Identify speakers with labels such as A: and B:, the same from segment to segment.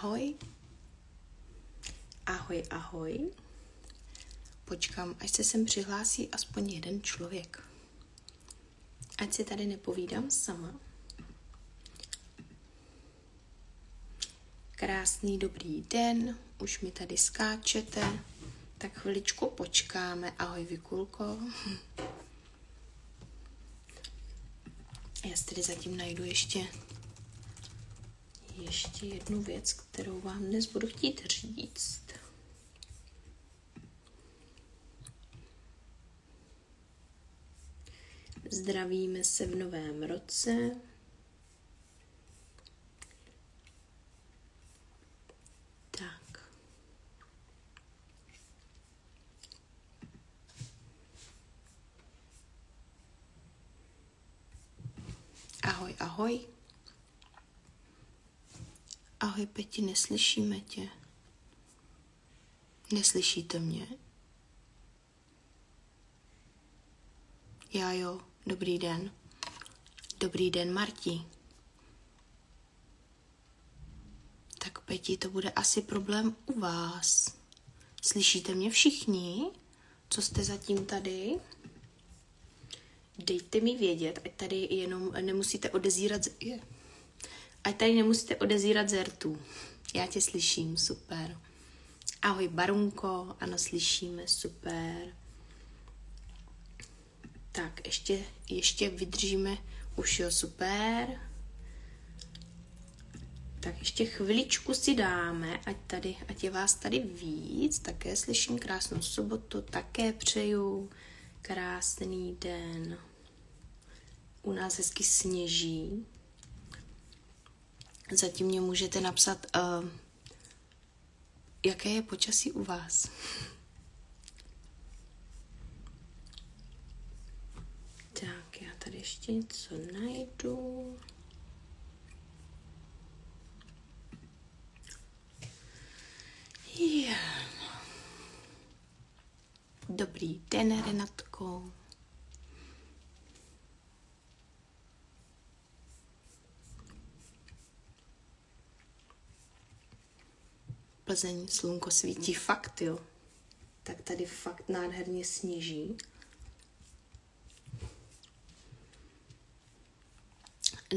A: ahoj. Ahoj, ahoj. Počkám, až se sem přihlásí aspoň jeden člověk. Ať si tady nepovídám sama. Krásný dobrý den, už mi tady skáčete. Tak chviličku počkáme. Ahoj, Vikulko. Já si tady zatím najdu ještě jednu věc, kterou vám dnes budu chtít říct. Zdravíme se v novém roce. Tak. Ahoj, ahoj. Ahoj, Peti, neslyšíme tě. Neslyšíte mě? Já jo, dobrý den. Dobrý den, Marti. Tak, Peti, to bude asi problém u vás. Slyšíte mě všichni? Co jste zatím tady? Dejte mi vědět, ať tady jenom nemusíte odezírat zertů. Já tě slyším, super. Ahoj, Barunko, ano, slyšíme, super. Tak, ještě vydržíme, už jo, super. Tak ještě chviličku si dáme, ať je vás tady víc. Také slyším krásnou sobotu, také přeju krásný den. U nás hezky sněží. Zatím mě můžete napsat, jaké je počasí u vás. Tak, já tady ještě něco najdu. Dobrý den, Renatko. Plzeň, slunko svítí fakt, jo. Tak tady fakt nádherně sněží.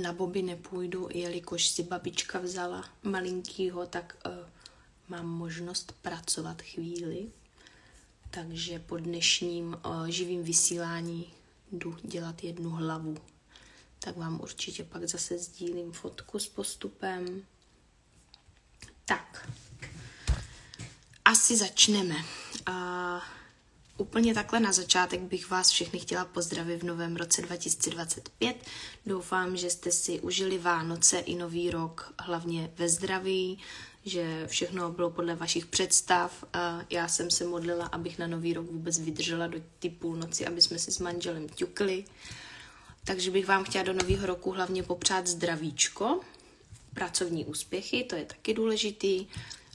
A: Na boby nepůjdu, jelikož si babička vzala malinkýho, tak mám možnost pracovat chvíli. Takže po dnešním živým vysílání jdu dělat jednu hlavu. Tak vám určitě pak zase sdílím fotku s postupem. Tak, asi začneme. Úplně takhle na začátek bych vás všechny chtěla pozdravit v novém roce 2025. Doufám, že jste si užili Vánoce i nový rok, hlavně ve zdraví, že všechno bylo podle vašich představ. Já jsem se modlila, abych na nový rok vůbec vydržela do té půlnoci, aby jsme si s manželem ťukli. Takže bych vám chtěla do nového roku hlavně popřát zdravíčko, pracovní úspěchy, to je taky důležitý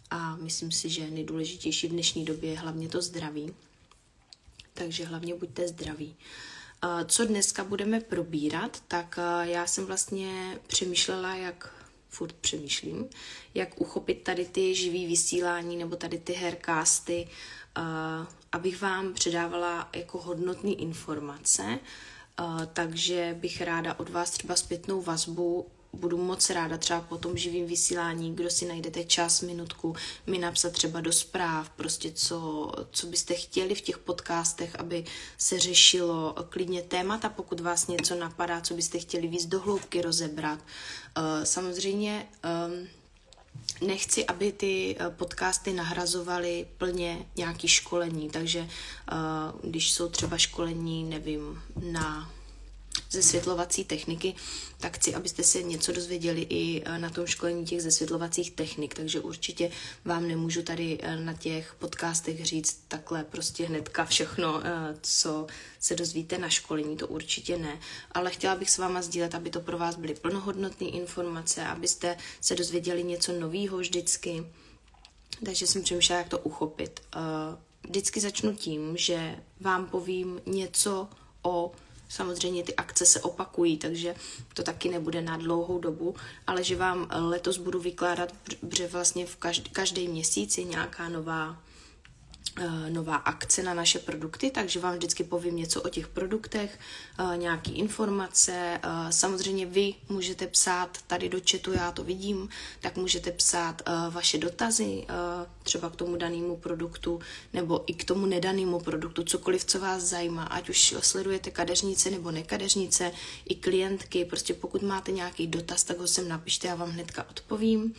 A: a myslím si, že nejdůležitější v dnešní době je hlavně to zdraví. Takže hlavně buďte zdraví. Co dneska budeme probírat, tak já jsem vlastně přemýšlela, jak uchopit tady ty živý vysílání nebo tady ty haircasty, abych vám předávala jako hodnotné informace, takže bych ráda od vás třeba zpětnou vazbu. Budu moc ráda třeba po tom živým vysílání, kdo si najdete čas, minutku, mi napsat třeba do zpráv, prostě co byste chtěli v těch podcastech, aby se řešilo klidně témata, pokud vás něco napadá, co byste chtěli víc do hloubky rozebrat. Samozřejmě nechci, aby ty podcasty nahrazovaly plně nějaké školení, takže když jsou třeba školení, nevím, ze světlovací techniky, tak chci, abyste se něco dozvěděli i na tom školení těch zesvětlovacích technik, takže určitě vám nemůžu tady na těch podcastech říct takhle prostě hnedka všechno, co se dozvíte na školení, to určitě ne, ale chtěla bych s váma sdílet, aby to pro vás byly plnohodnotné informace, abyste se dozvěděli něco nového vždycky, takže jsem přemýšlela, jak to uchopit. Vždycky začnu tím, že vám povím něco o samozřejmě ty akce se opakují, takže to taky nebude na dlouhou dobu, ale že vám letos budu vykládat, že vlastně v každý měsíc je nějaká nová akce na naše produkty, takže vám vždycky povím něco o těch produktech, nějaký informace. Samozřejmě vy můžete psát tady do chatu, já to vidím, tak můžete psát vaše dotazy třeba k tomu danému produktu nebo i k tomu nedanému produktu, cokoliv, co vás zajímá, ať už sledujete kadeřnice nebo nekadeřnice, i klientky, prostě pokud máte nějaký dotaz, tak ho sem napište, já vám hnedka odpovím.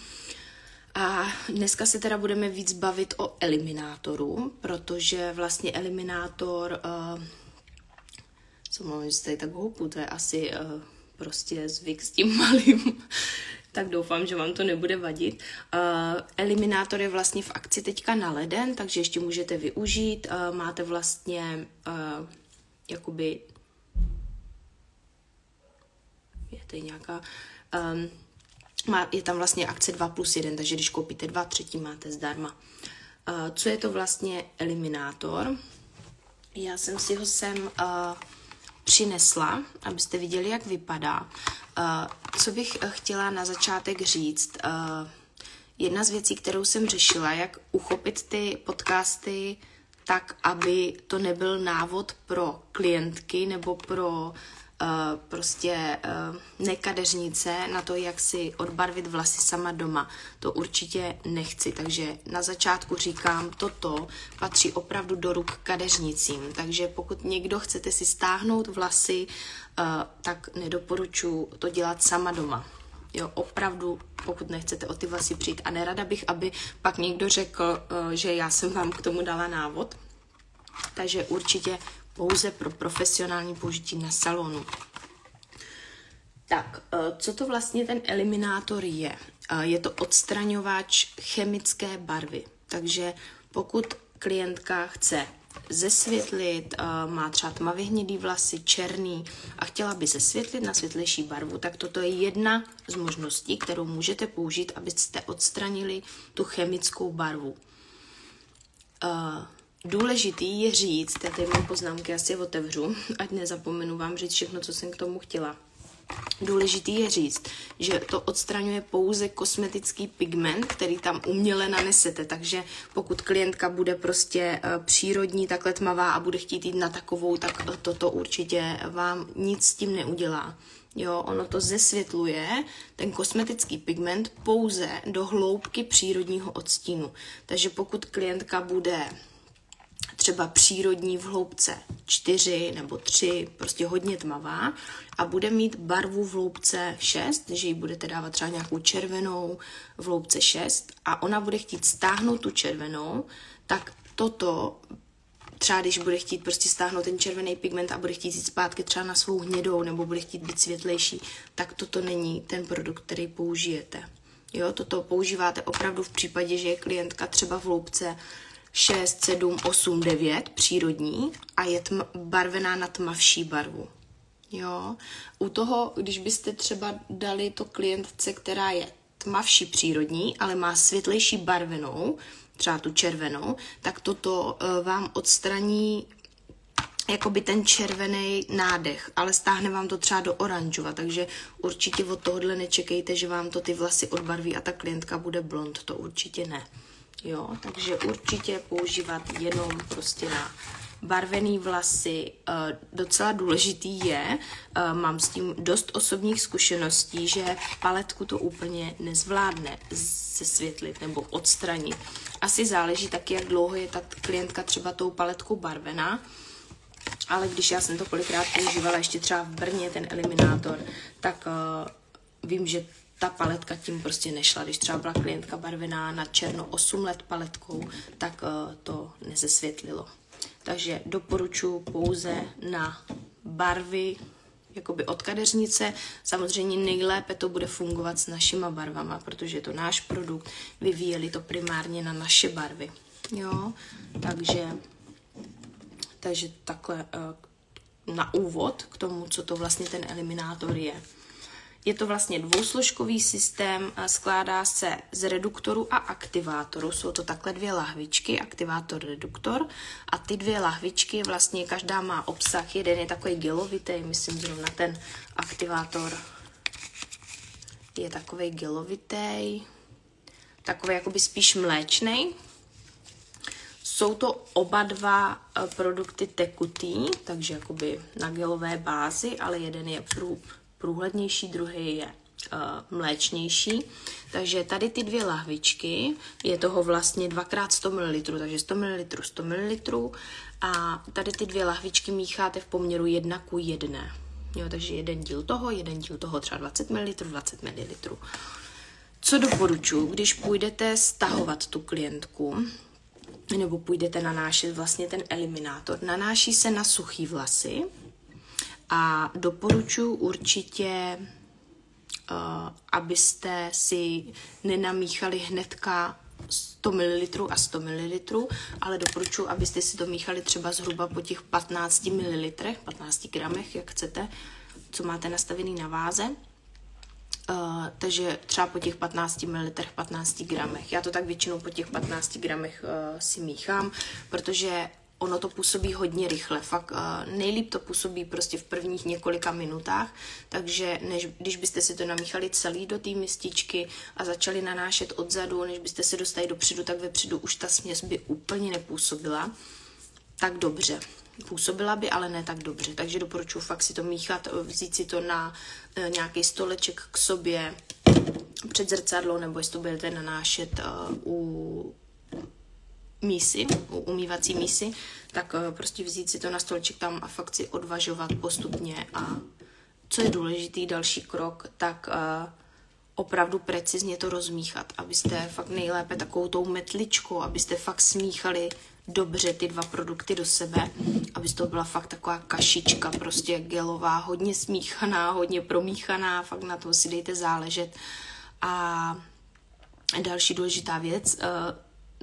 A: A dneska se teda budeme víc bavit o eliminátoru, protože vlastně eliminátor, co mluvím, že tady tak houpu, to je asi prostě zvyk s tím malým, tak doufám, že vám to nebude vadit. Eliminátor je vlastně v akci teďka na leden, takže ještě můžete využít, máte vlastně jakoby, je tady nějaká... je tam vlastně akce 2+1, takže když koupíte 2, třetí máte zdarma. Co je to vlastně eliminátor? Já jsem si ho sem přinesla, abyste viděli, jak vypadá. Co bych chtěla na začátek říct? Jedna z věcí, kterou jsem řešila, jak uchopit ty podcasty tak, aby to nebyl návod pro klientky nebo pro nekadeřnice na to, jak si odbarvit vlasy sama doma. To určitě nechci, takže na začátku říkám, toto patří opravdu do ruk kadeřnicím, takže pokud někdo chcete si stáhnout vlasy, tak nedoporučuji to dělat sama doma. Jo, opravdu, pokud nechcete o ty vlasy přijít. A nerada bych, aby pak někdo řekl, že já jsem vám k tomu dala návod. Takže určitě pouze pro profesionální použití na salonu. Tak, co to vlastně ten eliminátor je? Je to odstraňovač chemické barvy. Takže pokud klientka chce zesvětlit, má třeba tmavě hnědý vlasy, černý a chtěla by zesvětlit na světlejší barvu, tak toto je jedna z možností, kterou můžete použít, abyste odstranili tu chemickou barvu. Důležitý je říct, já tady mám poznámky, asi je otevřu, ať nezapomenu vám říct všechno, co jsem k tomu chtěla. Důležitý je říct, že to odstraňuje pouze kosmetický pigment, který tam uměle nanesete, takže pokud klientka bude prostě přírodní, takhle tmavá a bude chtít jít na takovou, tak toto určitě vám nic s tím neudělá. Jo, ono to zesvětluje ten kosmetický pigment pouze do hloubky přírodního odstínu. Takže pokud klientka bude třeba přírodní v hloubce 4 nebo 3, prostě hodně tmavá a bude mít barvu v hloubce 6, že jí budete dávat třeba nějakou červenou v hloubce 6 a ona bude chtít stáhnout tu červenou, tak toto, třeba když bude chtít prostě stáhnout ten červený pigment a bude chtít jít zpátky třeba na svou hnědou nebo bude chtít být světlejší, tak toto není ten produkt, který použijete. Jo, toto používáte opravdu v případě, že je klientka třeba v hloubce 6, 7, 8, 9 přírodní a je barvená na tmavší barvu. Jo. U toho, když byste třeba dali to klientce, která je tmavší přírodní, ale má světlejší barvenou, třeba tu červenou, tak toto vám odstraní jakoby ten červený nádech, ale stáhne vám to třeba do oranžova, takže určitě od tohohle nečekejte, že vám to ty vlasy odbarví a ta klientka bude blond, to určitě ne. Jo, takže určitě používat jenom prostě na barvený vlasy. Docela důležitý je, mám s tím dost osobních zkušeností, že paletku to úplně nezvládne zesvětlit nebo odstranit. Asi záleží taky, jak dlouho je ta klientka třeba tou paletkou barvená, ale když já jsem to kolikrát používala ještě třeba v Brně, ten eliminátor, tak vím, že ta paletka tím prostě nešla. Když třeba byla klientka barvená na černo 8 let paletkou, tak to nezesvětlilo. Takže doporučuji pouze na barvy jakoby od kadeřnice. Samozřejmě nejlépe to bude fungovat s našima barvama, protože je to náš produkt, vyvíjeli to primárně na naše barvy. Jo, takže takhle na úvod k tomu, co to vlastně ten eliminátor je. Je to vlastně dvousložkový systém, skládá se z reduktoru a aktivátoru. Jsou to takhle 2 lahvičky, aktivátor, reduktor. A ty 2 lahvičky vlastně každá má obsah. Jeden je takový gelovitý, myslím zrovna ten aktivátor je takový gelovitý, takový jakoby spíš mléčnej. Jsou to oba 2 produkty tekutý, takže jakoby na gelové bázi, ale jeden je průhlednější, druhý je mléčnější. Takže tady ty 2 lahvičky, je toho vlastně 2x100 ml, takže 100 ml, 100 ml. A tady ty 2 lahvičky mícháte v poměru 1:1. Jo, takže jeden díl toho, třeba 20 ml, 20 ml. Co doporučuji, když půjdete stahovat tu klientku, nebo půjdete nanášet vlastně ten eliminátor, nanáší se na suchý vlasy a doporučuji určitě, abyste si nenamíchali hnedka 100 ml a 100 ml, ale doporučuji, abyste si to míchali třeba zhruba po těch 15 ml, 15 gramech, jak chcete, co máte nastavený na váze. Takže třeba po těch 15 ml, 15 gramech. Já to tak většinou po těch 15 gramech si míchám, protože ono to působí hodně rychle. Fakt nejlíp to působí prostě v prvních několika minutách, takže když byste si to namíchali celý do té mističky a začali nanášet odzadu, než byste se dostali dopředu, tak vepředu už ta směs by úplně nepůsobila tak dobře. Působila by, ale ne tak dobře. Takže doporučuji fakt si to míchat, vzít si to na nějaký stoleček k sobě před zrcadlo, nebo jestli to budete nanášet u mísy, u umývací mísy, tak prostě vzít si to na stoleček tam a fakt si odvažovat postupně. A co je důležitý, další krok, tak opravdu precizně to rozmíchat, abyste fakt nejlépe takovou tou metličkou, abyste fakt smíchali dobře ty 2 produkty do sebe, aby to byla fakt taková kašička, prostě gelová, hodně smíchaná, hodně promíchaná, fakt na to si dejte záležet. A další důležitá věc,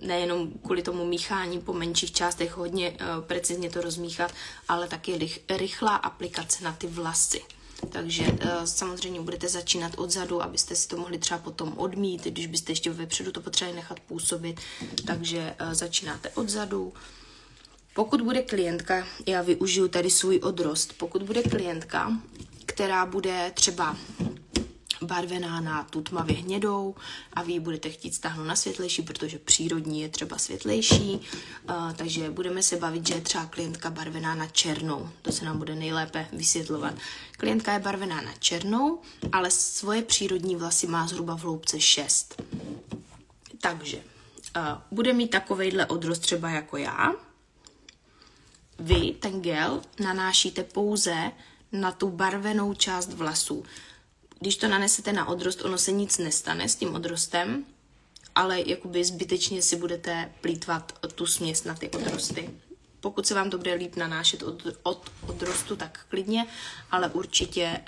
A: nejenom kvůli tomu míchání po menších částech hodně precizně to rozmíchat, ale taky rychlá aplikace na ty vlasy. Takže samozřejmě budete začínat odzadu, abyste si to mohli třeba potom odmít, když byste ještě vepředu to potřebovali nechat působit. Takže začínáte odzadu. Pokud bude klientka, já využiju tady svůj odrost, pokud bude klientka, která bude třeba barvená na tu tmavě hnědou a vy ji budete chtít stáhnout na světlejší, protože přírodní je třeba světlejší, takže budeme se bavit, že je třeba klientka barvená na černou. To se nám bude nejlépe vysvětlovat. Klientka je barvená na černou, ale svoje přírodní vlasy má zhruba v hloubce 6. Takže bude mít takovejhle odrost třeba jako já. Vy, ten gel, nanášíte pouze na tu barvenou část vlasů. Když to nanesete na odrost, ono se nic nestane s tím odrostem, ale jakoby zbytečně si budete plýtvat tu směs na ty odrosty. Pokud se vám to bude líp nanášet od odrostu, tak klidně, ale určitě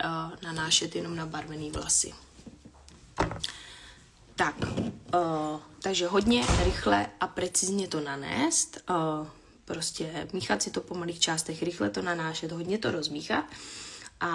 A: nanášet jenom na barvený vlasy. Tak, takže hodně rychle a precizně to nanést, prostě míchat si to po malých částech, rychle to nanášet, hodně to rozmíchat a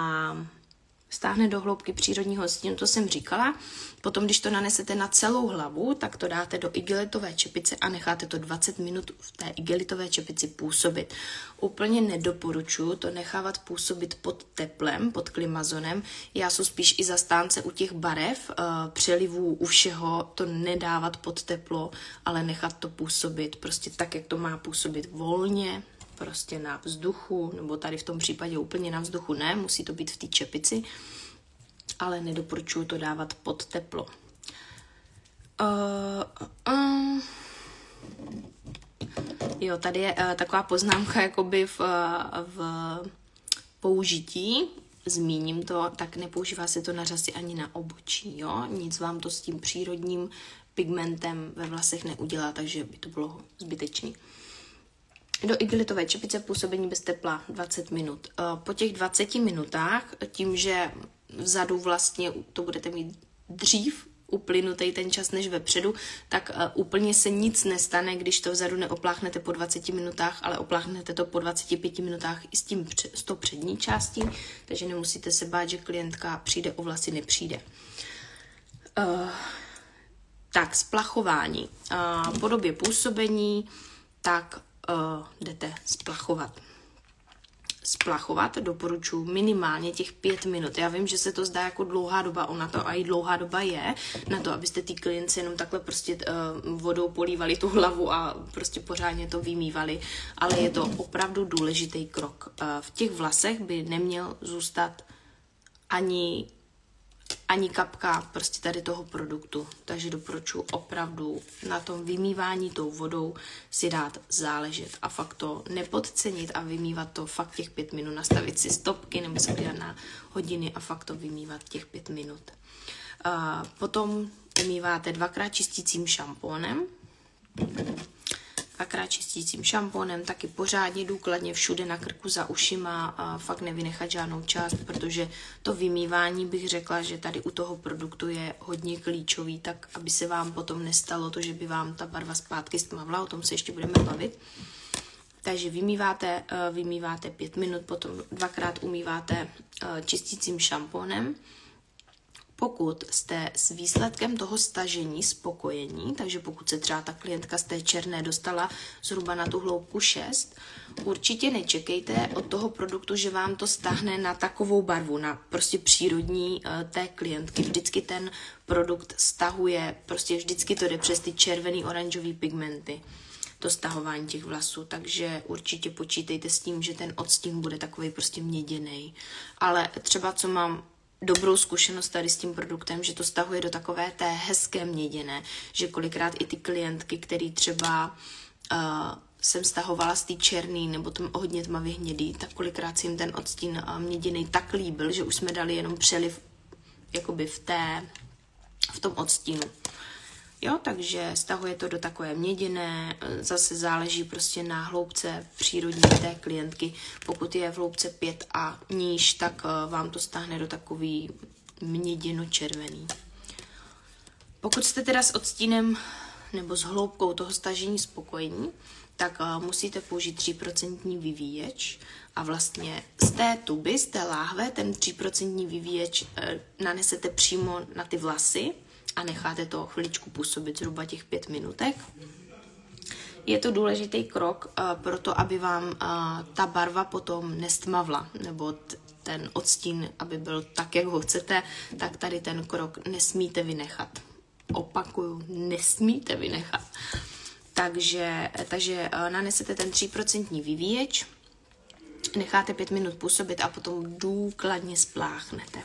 A: stáhne do hloubky přírodního stínu, to jsem říkala. Potom, když to nanesete na celou hlavu, tak to dáte do igelitové čepice a necháte to 20 minut v té igelitové čepici působit. Úplně nedoporučuji to nechávat působit pod teplem, pod klimazonem. Já jsem spíš i zastánce u těch barev, přelivů, u všeho, to nedávat pod teplo, ale nechat to působit prostě tak, jak to má působit volně, prostě na vzduchu, nebo tady v tom případě úplně na vzduchu ne, musí to být v té čepici, ale nedoporučuji to dávat pod teplo. Jo, tady je taková poznámka jakoby v použití, zmíním to, tak nepoužívá se to na řasy ani na obočí, jo, nic vám to s tím přírodním pigmentem ve vlasech neudělá, takže by to bylo zbytečné. Do igelitové čepice působení bez tepla 20 minut. Po těch 20 minutách, tím, že vzadu vlastně to budete mít dřív uplynutý ten čas než vepředu, tak úplně se nic nestane, když to vzadu neopláchnete po 20 minutách, ale opláchnete to po 25 minutách i s tou přední částí, takže nemusíte se bát, že klientka přijde o vlasy, nepřijde. Tak, splachování. Po době působení, tak jdete splachovat. Splachovat doporučuji minimálně těch 5 minut. Já vím, že se to zdá jako dlouhá doba, ona to i dlouhá doba je, na to, abyste ty klientce jenom takhle prostě vodou polívali tu hlavu a prostě pořádně to vymývali, ale je to opravdu důležitý krok. V těch vlasech by neměl zůstat ani kapka prostě tady toho produktu. Takže doporučuji opravdu na tom vymývání tou vodou si dát záležet a fakt to nepodcenit a vymývat to fakt těch 5 minut, nastavit si stopky nebo se podívat na hodiny a fakt to vymývat těch 5 minut. Potom umýváte 2x čistícím šampónem. 2x čistícím šampónem, taky pořádně důkladně všude na krku, za ušima a fakt nevynechat žádnou část, protože to vymývání bych řekla, že tady u toho produktu je hodně klíčový, tak aby se vám potom nestalo to, že by vám ta barva zpátky stmavla, o tom se ještě budeme bavit. Takže vymýváte 5 minut, potom 2x umýváte čistícím šampónem. Pokud jste s výsledkem toho stažení spokojení, takže pokud se třeba ta klientka z té černé dostala zhruba na tu hloubku 6, určitě nečekejte od toho produktu, že vám to stáhne na takovou barvu, na prostě přírodní té klientky. Vždycky ten produkt stahuje, prostě vždycky to jde přes ty červený, oranžový pigmenty, to stahování těch vlasů, takže určitě počítejte s tím, že ten odstín bude takový prostě měděnej. Ale třeba co mám dobrou zkušenost tady s tím produktem, že to stahuje do takové té hezké měděné, že kolikrát i ty klientky, který třeba jsem stahovala z té černý nebo tom hodně tmavě hnědý, tak kolikrát si jim ten odstín měděnej tak líbil, že už jsme dali jenom přeliv jakoby v tom odstínu. Jo, takže stahuje to do takové měděné, zase záleží prostě na hloubce přírodní té klientky. Pokud je v hloubce 5 a níž, tak vám to stáhne do takový měděno-červený. Pokud jste teda s odstínem nebo s hloubkou toho stažení spokojení, tak musíte použít 3% vyvíječ a vlastně z té tuby, z té láhve, ten 3% vyvíječ nanesete přímo na ty vlasy a necháte to chviličku působit, zhruba těch 5 minutek. Je to důležitý krok pro to, aby vám ta barva potom nestmavla, nebo ten odstín, aby byl tak, jak ho chcete, tak tady ten krok nesmíte vynechat. Opakuju, nesmíte vynechat. Takže nanesete ten 3% vyvíječ, necháte 5 minut působit a potom důkladně spláchnete.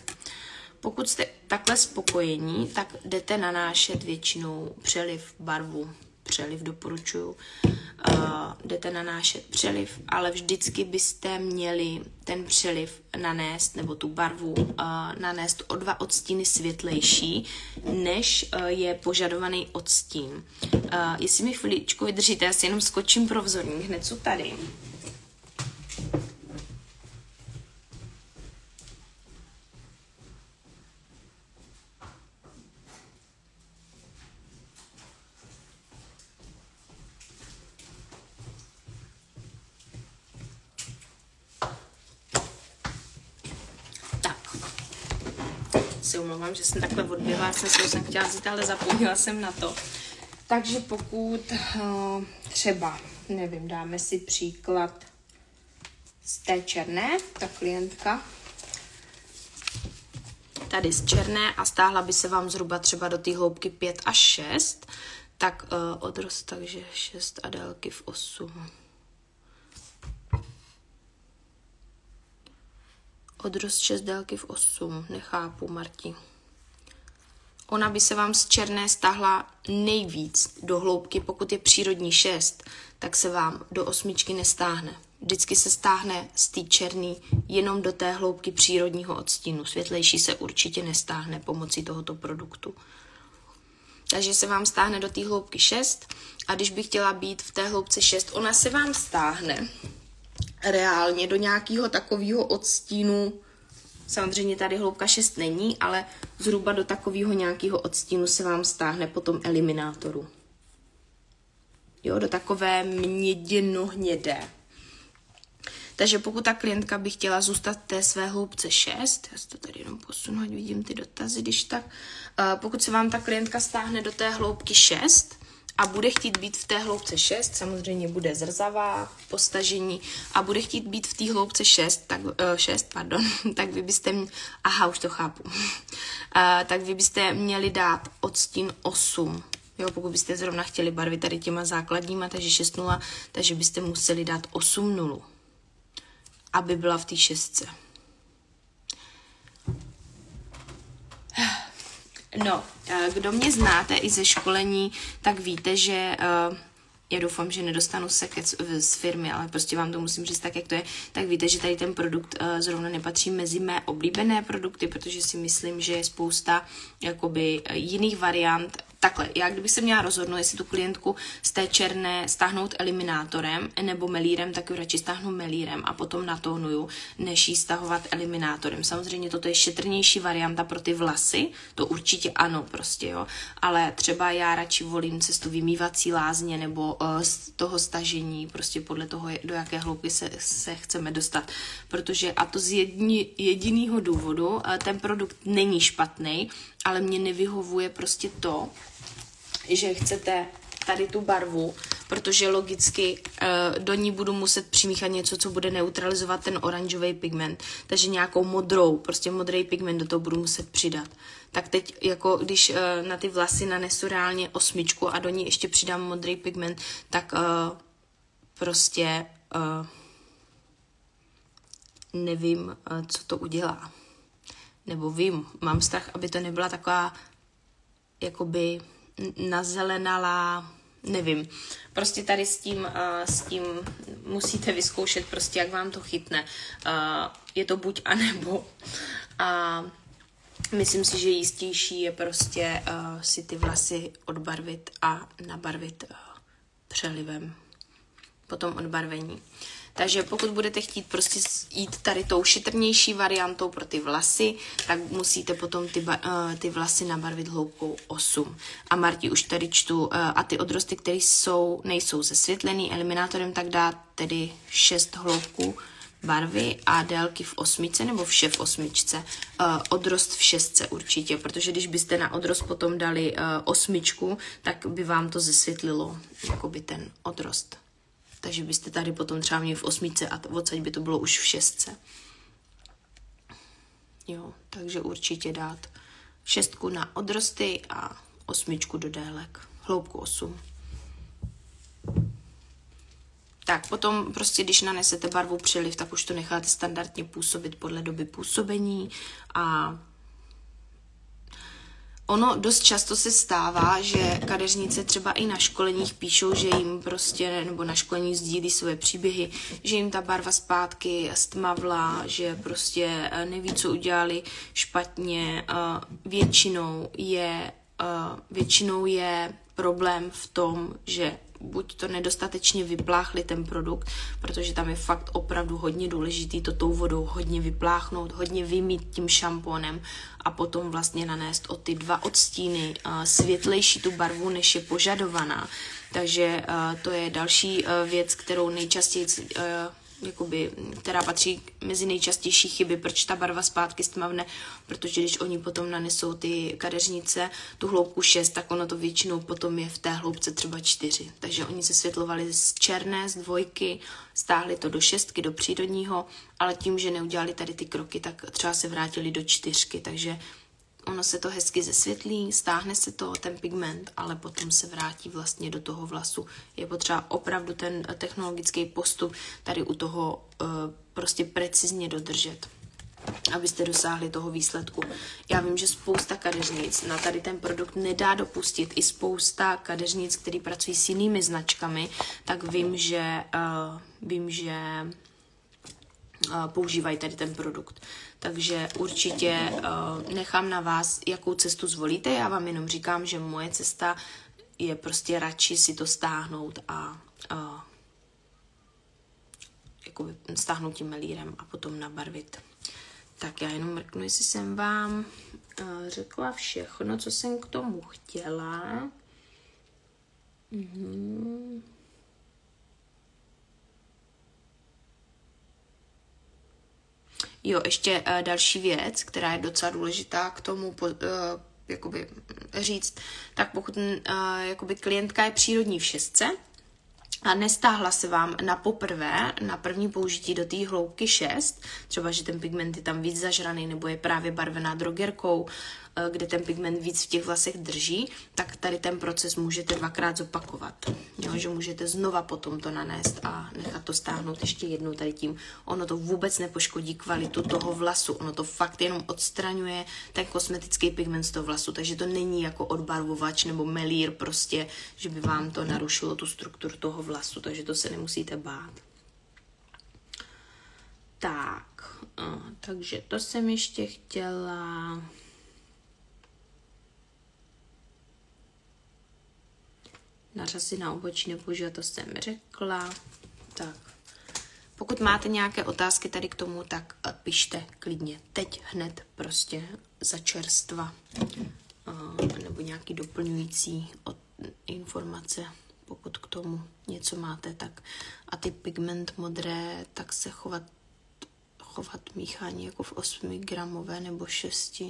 A: Pokud jste takhle spokojení, tak jdete nanášet většinou přeliv barvu. Přeliv doporučuju. Jdete nanášet přeliv, ale vždycky byste měli ten přeliv nanést, nebo tu barvu nanést o 2 odstíny světlejší, než je požadovaný odstín. Jestli mi chviličku vydržíte, já si jenom skočím provzorní, hned co tady. Si omlouvám, že jsem takhle odběhla, jsem chtěla vzít, ale zapomněla jsem na to. Takže pokud třeba, nevím, dáme si příklad z té černé, ta klientka tady z černé a stáhla by se vám zhruba třeba do té hloubky 5 až 6, tak odrost, takže 6 a délky v 8. Odrost 6 délky v 8, nechápu, Marti. Ona by se vám z černé stáhla nejvíc do hloubky, pokud je přírodní 6, tak se vám do 8 nestáhne. Vždycky se stáhne z té černý jenom do té hloubky přírodního odstínu. Světlejší se určitě nestáhne pomocí tohoto produktu. Takže se vám stáhne do té hloubky 6 a když bych chtěla být v té hloubce 6, ona se vám stáhne reálně do nějakého takového odstínu Samozřejmě tady hloubka 6 není, ale zhruba do takového nějakého odstínu se vám stáhne po tom eliminátoru. Jo, do takové měděno-hnědé. Takže pokud ta klientka by chtěla zůstat v té své hloubce 6, já si to tady jenom posunu, ať vidím ty dotazy, když tak. Pokud se vám ta klientka stáhne do té hloubky 6 a bude chtít být v té hloubce 6, samozřejmě bude zrzavá po stažení a bude chtít být v té hloubce 6, tak vy byste, už to chápu, tak vy byste měli dát odstín 8. Jo, pokud byste zrovna chtěli barvit tady těma základníma, takže 6,0, takže byste museli dát 8,0, aby byla v té 6. No, kdo mě znáte i ze školení, tak víte, že já doufám, že nedostanu sekec z firmy, ale prostě vám to musím říct tak, jak to je, tak víte, že tady ten produkt zrovna nepatří mezi mé oblíbené produkty, protože si myslím, že je spousta jakoby jiných variant. Takhle, já kdybych se měla rozhodnout, jestli tu klientku z té černé stáhnout eliminátorem nebo melírem, tak ji radši stáhnu melírem a potom natónuju, než ji stahovat eliminátorem. Samozřejmě toto je šetrnější varianta pro ty vlasy, to určitě ano prostě, jo, ale třeba já radši volím cestu vymývací lázně nebo z toho stažení, prostě podle toho, do jaké hloubky se chceme dostat, protože a to z jediného důvodu, ten produkt není špatný, ale mě nevyhovuje prostě to, že chcete tady tu barvu, protože logicky do ní budu muset přimíchat něco, co bude neutralizovat ten oranžový pigment, takže nějakou modrou, prostě modrý pigment do toho budu muset přidat. Tak teď, jako když na ty vlasy nanesu reálně 8 a do ní ještě přidám modrý pigment, tak prostě nevím, co to udělá. Nebo vím, mám strach, aby to nebyla taková jakoby nazelenalá, nevím. Prostě tady s tím musíte vyzkoušet prostě, jak vám to chytne. Je to buď a nebo. Myslím si, že jistější je prostě si ty vlasy odbarvit a nabarvit přelivem. Potom odbarvení. Takže pokud budete chtít prostě jít tady tou šetrnější variantou pro ty vlasy, tak musíte potom ty vlasy nabarvit hloubkou 8. A Marti už tady čtu, a ty odrosty, které nejsou zesvětlený eliminátorem, tak dá tedy 6 hloubků barvy a délky v 8 nebo vše v 8. Odrost v 6 určitě, protože když byste na odrost potom dali 8, tak by vám to zesvětlilo jakoby ten odrost. Takže byste tady potom třeba měli v 8 a odsaď by to bylo už v 6. Jo, takže určitě dát 6 na odrosty a 8 do délek, hloubku 8. Tak potom prostě, když nanesete barvu přeliv, tak už to necháte standardně působit podle doby působení a ono dost často se stává, že kadeřnice třeba i na školeních píšou, že jim prostě, nebo na školení sdílí své příběhy, že jim ta barva zpátky stmavla, že prostě neví, co udělali špatně. Většinou je problém v tom, že buď to nedostatečně vypláchli ten produkt, protože tam je fakt opravdu hodně důležitý to tou vodou hodně vypláchnout, hodně vymít tím šampónem a potom vlastně nanést o ty 2 odstíny světlejší tu barvu, než je požadovaná. Takže to je další věc, kterou nejčastěji která patří mezi nejčastější chyby, proč ta barva zpátky stmavne, protože když oni potom nanesou ty kadeřnice tu hloubku 6, tak ono to většinou potom je v té hloubce třeba 4. Takže oni se světlovali z černé, z 2, stáhli to do 6, do přírodního, ale tím, že neudělali tady ty kroky, tak třeba se vrátili do 4, takže ono se to hezky zesvětlí, stáhne se to, ten pigment, ale potom se vrátí vlastně do toho vlasu. Je potřeba opravdu ten technologický postup tady u toho prostě precizně dodržet, abyste dosáhli toho výsledku. Já vím, že spousta kadeřnic na tady ten produkt nedá dopustit, i spousta kadeřnic, který pracují s jinými značkami, tak vím, že používají tady ten produkt. Takže určitě nechám na vás, jakou cestu zvolíte. Já vám jenom říkám, že moje cesta je prostě radši si to stáhnout a jakoby stáhnout tím melírem a potom nabarvit. Tak já jenom mrknu, jestli jsem vám řekla všechno, co jsem k tomu chtěla. Jo, ještě další věc, která je docela důležitá k tomu jakoby říct, tak pokud jakoby klientka je přírodní v 6 a nestáhla se vám na poprvé, na první použití do té hloubky 6, třeba, že ten pigment je tam víc zažraný nebo je právě barvená drogerkou, kde ten pigment víc v těch vlasech drží, tak tady ten proces můžete 2krát zopakovat. Jo, že můžete znova potom to nanést a nechat to stáhnout ještě jednou tady tím. Ono to vůbec nepoškodí kvalitu toho vlasu, ono to fakt jenom odstraňuje ten kosmetický pigment z toho vlasu, takže to není jako odbarvovač nebo melír prostě, že by vám to narušilo tu strukturu toho vlasu, takže to se nemusíte bát. Tak, takže to jsem ještě chtěla... Nařasy na obočí nepoužívat, to jsem řekla. Tak, pokud máte nějaké otázky tady k tomu, tak pište klidně teď, hned prostě za čerstva. Nebo nějaký doplňující informace, pokud k tomu něco máte, tak a ty pigment modré, tak se chovat míchání jako v 8 gramové nebo 6.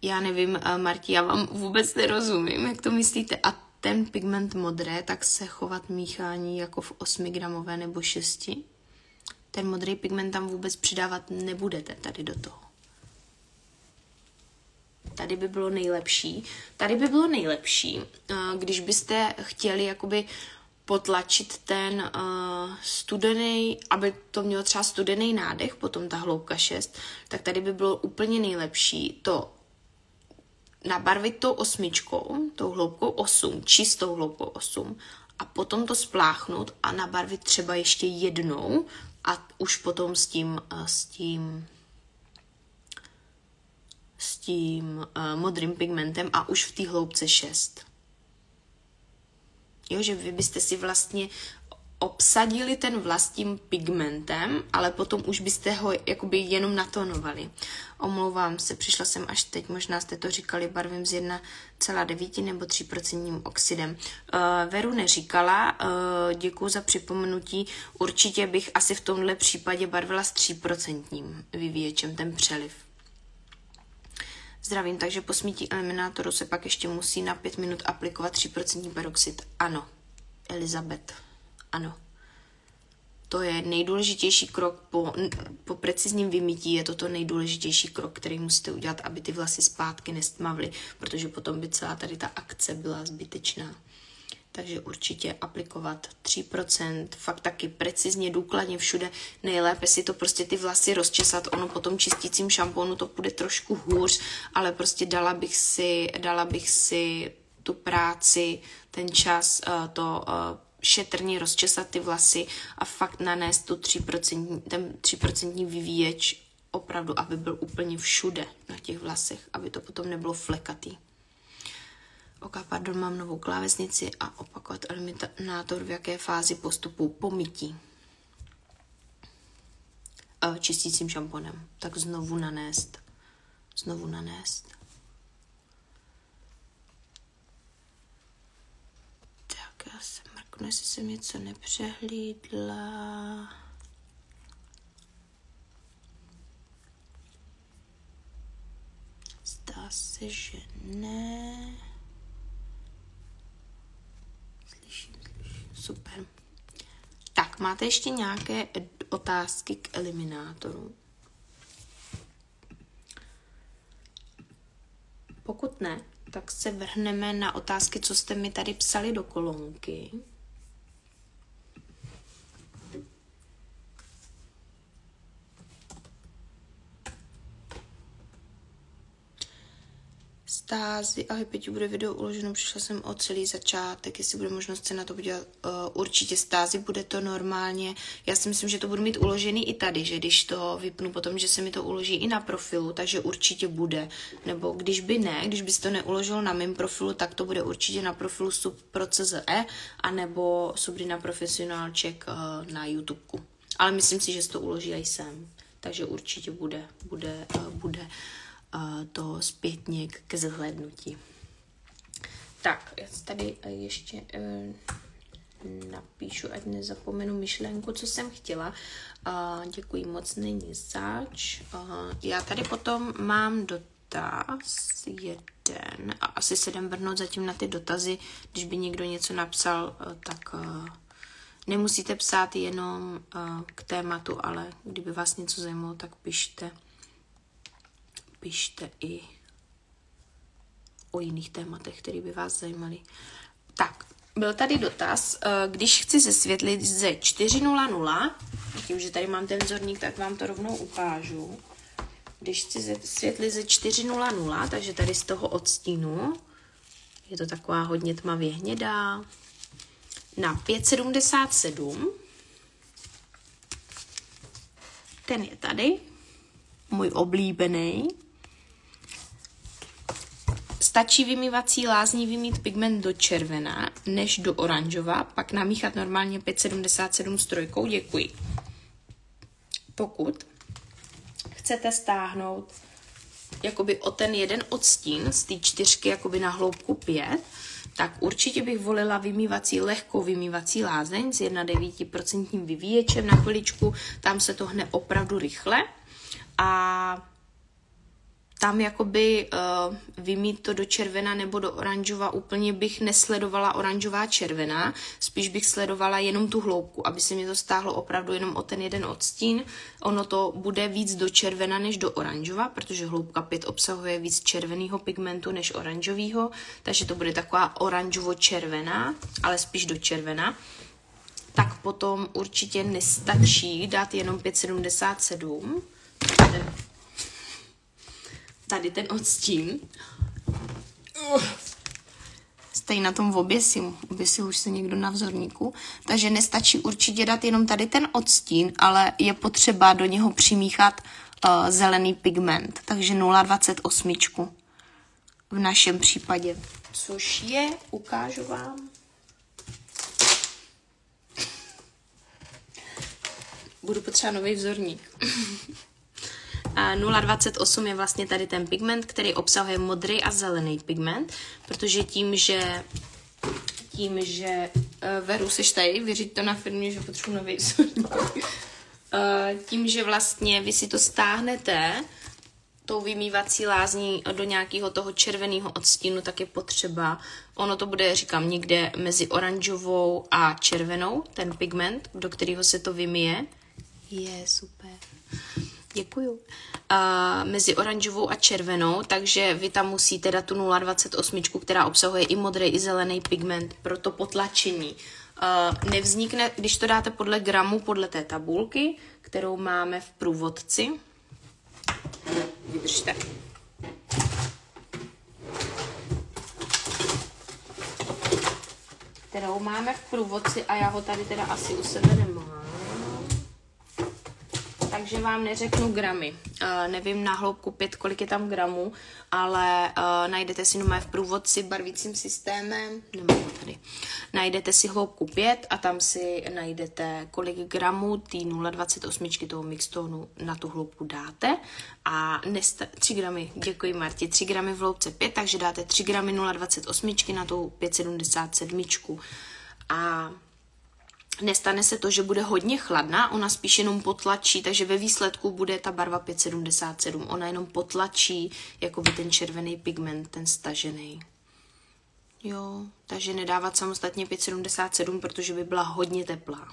A: Já nevím, Marti, já vám vůbec nerozumím, jak to myslíte. A ten pigment modré, tak se chovat míchání jako v 8 gramové nebo 6. Ten modrý pigment tam vůbec přidávat nebudete tady do toho. Tady by bylo nejlepší, když byste chtěli jakoby potlačit ten studený, aby to mělo třeba studený nádech, potom ta hloubka 6, tak tady by bylo úplně nejlepší to nabarvit tou 8, tou hloubkou 8, čistou hloubkou 8 a potom to spláchnout a nabarvit třeba ještě jednou a už potom s tím modrým pigmentem a už v té hloubce 6. Jo, že vy byste si vlastně obsadili ten vlas tím pigmentem, ale potom už byste ho jakoby jenom natonovali. Omlouvám se, přišla jsem až teď, možná jste to říkali, barvím z 1,9 nebo 3% oxidem. Veru neříkala, děkuji za připomenutí, určitě bych asi v tomhle případě barvila s 3% vyvíječem, ten přeliv. Zdravím, takže po smítí eliminátoru se pak ještě musí na 5 minut aplikovat 3% peroxid. Ano, Elizabeth. Ano, to je nejdůležitější krok po precizním vymytí, je to nejdůležitější krok, který musíte udělat, aby ty vlasy zpátky nestmavly, protože potom by celá tady ta akce byla zbytečná. Takže určitě aplikovat 3%, fakt taky precizně, důkladně všude, nejlépe si to prostě ty vlasy rozčesat, ono po tom čistícím šampónu to bude trošku hůř, ale prostě dala bych si tu práci, ten čas, šetrně rozčesat ty vlasy a fakt nanést ten 3% vyvíječ opravdu, aby byl úplně všude na těch vlasech, aby to potom nebylo flekatý. Mám novou klávesnici a opakovat eliminátor v jaké fázi postupu po mytí. Čistícím šamponem. Tak znovu nanést. Tak já se mrknu, jestli jsem něco nepřehlídla. Zdá se, že ne. Slyším. Super. Tak, máte ještě nějaké otázky k eliminátoru? Pokud ne, tak se vrhneme na otázky, co jste mi tady psali do kolonky. Stázi, ahoj Peťu, bude video uloženo, přišla jsem o celý začátek, jestli bude možnost se na to podívat, určitě Stázi, bude to normálně, já si myslím, že to budu mít uložený i tady, že když to vypnu potom, že se mi to uloží i na profilu, takže určitě bude, nebo když bys to neuložil na mém profilu, tak to bude určitě na profilu sub.pro.cz anebo Subrina Profesionálček na YouTubeku, ale myslím si, že se to uloží i sem. takže určitě bude to zpětně ke zhlédnutí. Tak, já tady ještě napíšu, ať nezapomenu myšlenku, co jsem chtěla. Děkuji moc, není zač. Já tady potom mám dotaz jeden a asi se jdem vrhnout zatím na ty dotazy. Když by někdo něco napsal, tak nemusíte psát jenom k tématu, ale kdyby vás něco zajímalo, tak pište i o jiných tématech, které by vás zajímaly. Tak, byl tady dotaz, když chci zesvětlit ze 4.00, tím, že tady mám ten vzorník, tak vám to rovnou ukážu. Když chci zesvětlit ze 4.00, takže tady z toho odstínu, je to taková hodně tmavě hnědá, na 5,77, ten je tady, můj oblíbený. Stačí vymývací lázní vymít pigment do červená, než do oranžova, pak namíchat normálně 5,77 s trojkou, děkuji. Pokud chcete stáhnout jakoby o ten jeden odstín z té 4 jakoby na hloubku 5, tak určitě bych volila lehkou vymývací lázeň s 1,9% vyvíječem na chviličku, tam se to hne opravdu rychle a tam jakoby vymít to do červena nebo do oranžova úplně bych nesledovala oranžová červená, spíš bych sledovala jenom tu hloubku, aby se mi to stáhlo opravdu jenom o ten jeden odstín. Ono to bude víc do červena než do oranžova, protože hloubka 5 obsahuje víc červeného pigmentu než oranžového, takže to bude taková oranžovo-červená, ale spíš do červena. Tak potom určitě nestačí dát jenom 5,77. Tady ten odstín. Stojí na tom v oběsil už se někdo na vzorníku. Takže nestačí určitě dát jenom tady ten odstín, ale je potřeba do něho přimíchat zelený pigment. Takže 0,28 v našem případě. Což je, ukážu vám. Budu potřebovat nový vzorník. 0,28 je vlastně tady ten pigment, který obsahuje modrý a zelený pigment, protože tím, že Veru, seš tady, vyřiď to na firmě, že potřebuji nový vzorník. Tím, že vlastně vy si to stáhnete tou vymývací lázní do nějakého toho červeného odstínu, tak je potřeba, ono to bude, říkám, někde mezi oranžovou a červenou, ten pigment, do kterého se to vymyje. Je super. Děkuju. Mezi oranžovou a červenou, takže vy tam musíte dát tu 0,28, která obsahuje i modrý, i zelený pigment pro to potlačení. Nevznikne, když to dáte podle gramu, podle té tabulky, kterou máme v průvodci. Vydržte. Kterou máme v průvodci a já ho tady teda asi u sebe nemám. Takže vám neřeknu gramy. Nevím na hloubku 5, kolik je tam gramů, ale najdete si v průvodci barvícím systémem, nemám tady, najdete si hloubku 5 a tam si najdete, kolik gramů ty 0,28 toho mixtonu na tu hloubku dáte a 3 gramy, děkuji Marti, 3 gramy v hloubce 5, takže dáte 3 gramy 0,28 na tu 5,77 a nestane se to, že bude hodně chladná, ona spíš jenom potlačí, takže ve výsledku bude ta barva 5,77. Ona jenom potlačí jakoby ten červený pigment, ten stažený. Jo, takže nedávat samostatně 5,77, protože by byla hodně teplá.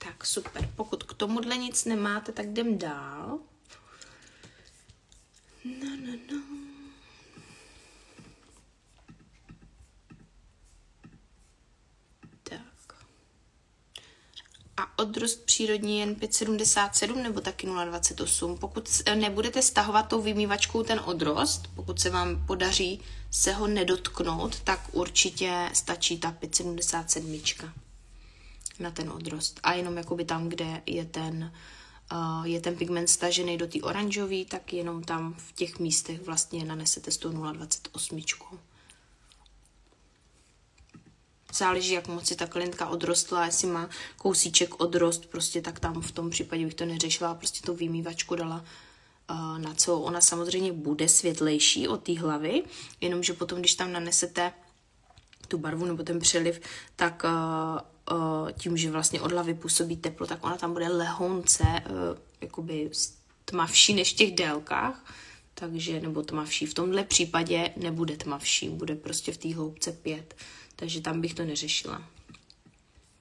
A: Tak, super. Pokud k tomuhle nic nemáte, tak jdem dál. No. Tak. A odrost přírodní jen 5,77 nebo taky 0,28. Pokud nebudete stahovat tou vymývačkou ten odrost, pokud se vám podaří se ho nedotknout, tak určitě stačí ta 5,77 na ten odrost. A jenom jakoby tam, kde je ten je ten pigment stažený do té oranžový, tak jenom tam v těch místech vlastně nanesete s tou 0,28. Záleží, jak moc si ta klientka odrostla, jestli má kousíček odrost, prostě tak tam v tom případě bych to neřešila, prostě tu vymývačku dala na celou. Ona samozřejmě bude světlejší od té hlavy, jenomže potom, když tam nanesete tu barvu nebo ten přeliv, tak tím, že vlastně od hlavy působí teplo, tak ona tam bude lehounce jakoby tmavší než v těch délkách, takže, nebo tmavší. V tomhle případě nebude tmavší, bude prostě v té hloubce 5, takže tam bych to neřešila.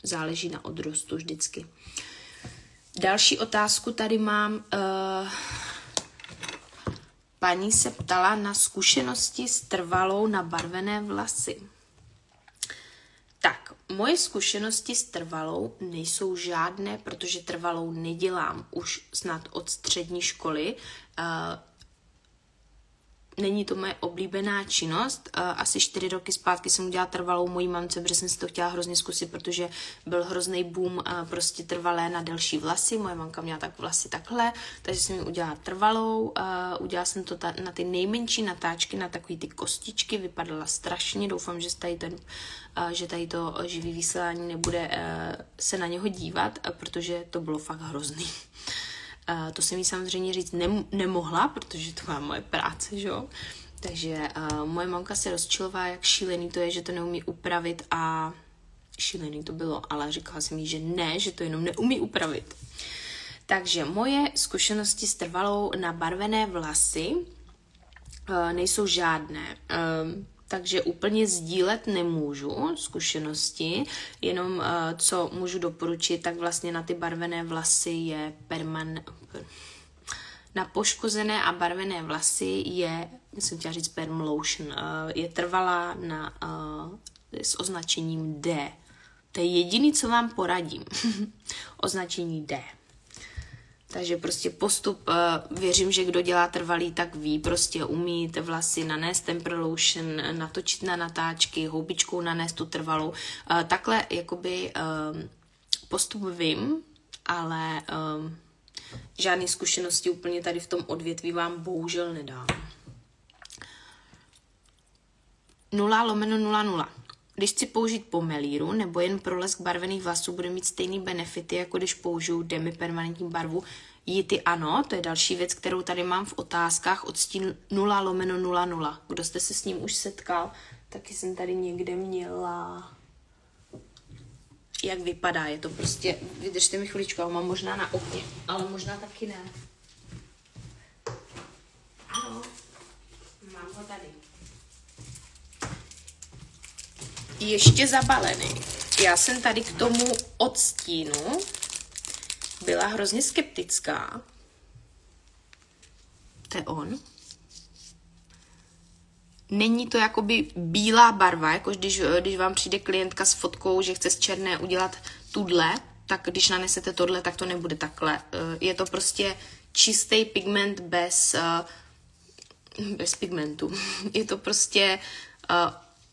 A: Záleží na odrostu vždycky. Další otázku tady mám. Paní se ptala na zkušenosti s trvalou nabarvené vlasy. Tak, moje zkušenosti s trvalou nejsou žádné, protože trvalou nedělám už snad od střední školy. Není to moje oblíbená činnost. Asi 4 roky zpátky jsem udělala trvalou mojí mamce, protože jsem si to chtěla hrozně zkusit, protože byl hrozný boom prostě trvalé na delší vlasy. Moje mamka měla tak vlasy takhle, takže jsem ji udělala trvalou. Udělala jsem to na ty nejmenší natáčky, na takový ty kostičky. Vypadala strašně. Doufám, že tady to živý vysílání nebude se na něho dívat, protože to bylo fakt hrozný. To jsem jí samozřejmě říct nemohla, protože to má moje práce, že jo. Takže moje mamka se rozčilová, jak šílený to je, že to neumí upravit a šílený to bylo, ale říkala jsem jí, že ne, že to jenom neumí upravit. Takže moje zkušenosti s trvalou nabarvené vlasy nejsou žádné. Takže úplně sdílet nemůžu zkušenosti, jenom co můžu doporučit, tak vlastně na ty barvené vlasy je na poškozené a barvené vlasy je, jsem chtěla říct perm lotion, je trvalá s označením D. To je jediný, co vám poradím. Označení D. Takže prostě postup, věřím, že kdo dělá trvalý, tak ví, prostě umít vlasy nanést temper lotion, natočit na natáčky, houbičkou nanést tu trvalou. Takhle jakoby postup vím, ale žádné zkušenosti úplně tady v tom odvětví vám bohužel nedám. 0/00. Když chci použít pomelíru nebo jen prolesk barvených vlasů, bude mít stejný benefity, jako když použiju demipermanentní barvu. Jity ano, to je další věc, kterou tady mám v otázkách, odstín 0/00. Kdo jste se s ním už setkal, taky jsem tady někde měla, jak vypadá, je to prostě, vydržte mi chviličku, já ho mám možná na okně, ale možná taky ne. Ano, mám ho tady. Ještě zabalený. Já jsem tady k tomu odstínu byla hrozně skeptická. To je on. Není to jakoby bílá barva, jako když vám přijde klientka s fotkou, že chce z černé udělat tudle, tak když nanesete tohle, tak to nebude takhle. Je to prostě čistý pigment bez pigmentu. Je to prostě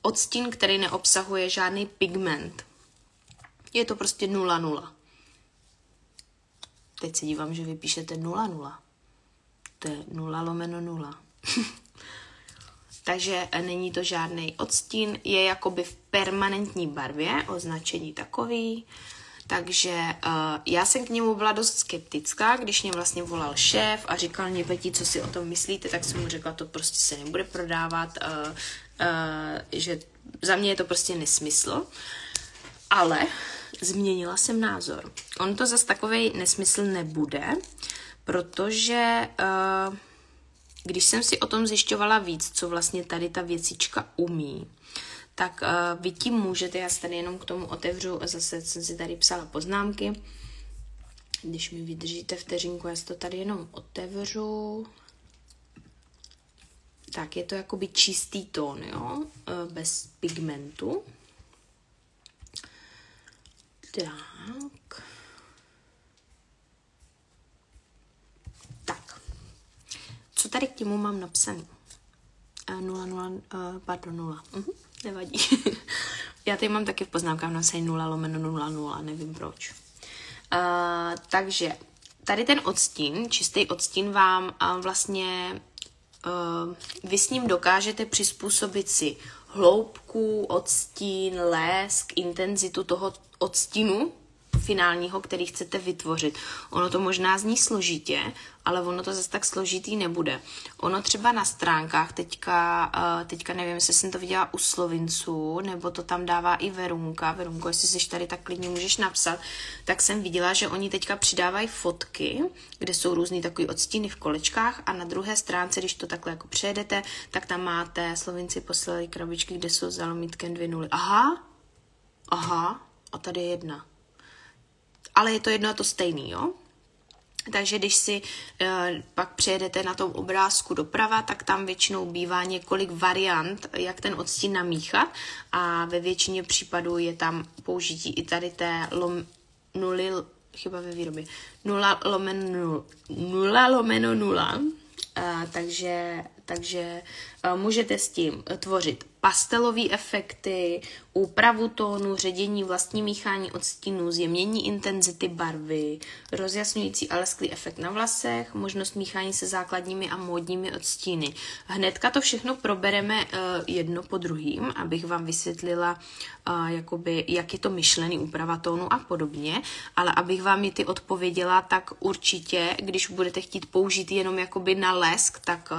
A: odstín, který neobsahuje žádný pigment. Je to prostě 0,0. Teď se dívám, že vy píšete 0,0. To je 0/0. Takže není to žádný odstín, je jakoby v permanentní barvě, označení takový. Takže já jsem k němu byla dost skeptická, když mě vlastně volal šéf a říkal mě, Peti, co si o tom myslíte, tak jsem mu řekla, to prostě se nebude prodávat, že za mě je to prostě nesmysl. Ale změnila jsem názor. On to zas takovej nesmysl nebude, protože když jsem si o tom zjišťovala víc, co vlastně tady ta věcička umí, tak vy tím můžete, já se tady jenom k tomu otevřu, zase jsem si tady psala poznámky, když mi vydržíte vteřinku, já si to tady jenom otevřu. Tak je to jakoby čistý tón, jo, bez pigmentu. Tak. Co tady k němu mám napsaný? 0. Nevadí. Já tady mám taky v poznámkách napsaný 0/00, nevím proč. Takže tady ten odstín, čistý odstín vám vlastně, vy s ním dokážete přizpůsobit si hloubku, odstín, lesk, intenzitu toho odstínu finálního, který chcete vytvořit. Ono to možná zní složitě, ale ono to zase tak složitý nebude. Ono třeba na stránkách, teďka nevím, jestli jsem to viděla u Slovinců, nebo to tam dává i Verunka. Verunko, jestli jsi tady, tak klidně můžeš napsat. Tak jsem viděla, že oni teďka přidávají fotky, kde jsou různý takový odstíny v kolečkách a na druhé stránce, když to takhle jako přejedete, tak tam máte, Slovinci poslali krabičky, kde jsou za lomítkem 2 nuly. Aha, a tady je 1. Ale je to jedno a to stejný, jo? Takže když si pak přejedete na tom obrázku doprava, tak tam většinou bývá několik variant, jak ten odstín namíchat a ve většině případů je tam použití i tady té nuly, chyba ve výrobě, 0/0, takže můžete s tím tvořit pastelové efekty, úpravu tónu, ředění, vlastní míchání odstínů, zjemnění intenzity barvy, rozjasňující a lesklý efekt na vlasech, možnost míchání se základními a módními odstíny. Hnedka to všechno probereme jedno po druhým, abych vám vysvětlila, jakoby, jak je to myšlený, úprava tónu a podobně, ale abych vám i ty odpověděla, tak určitě, když budete chtít použít jenom jakoby na lesk, tak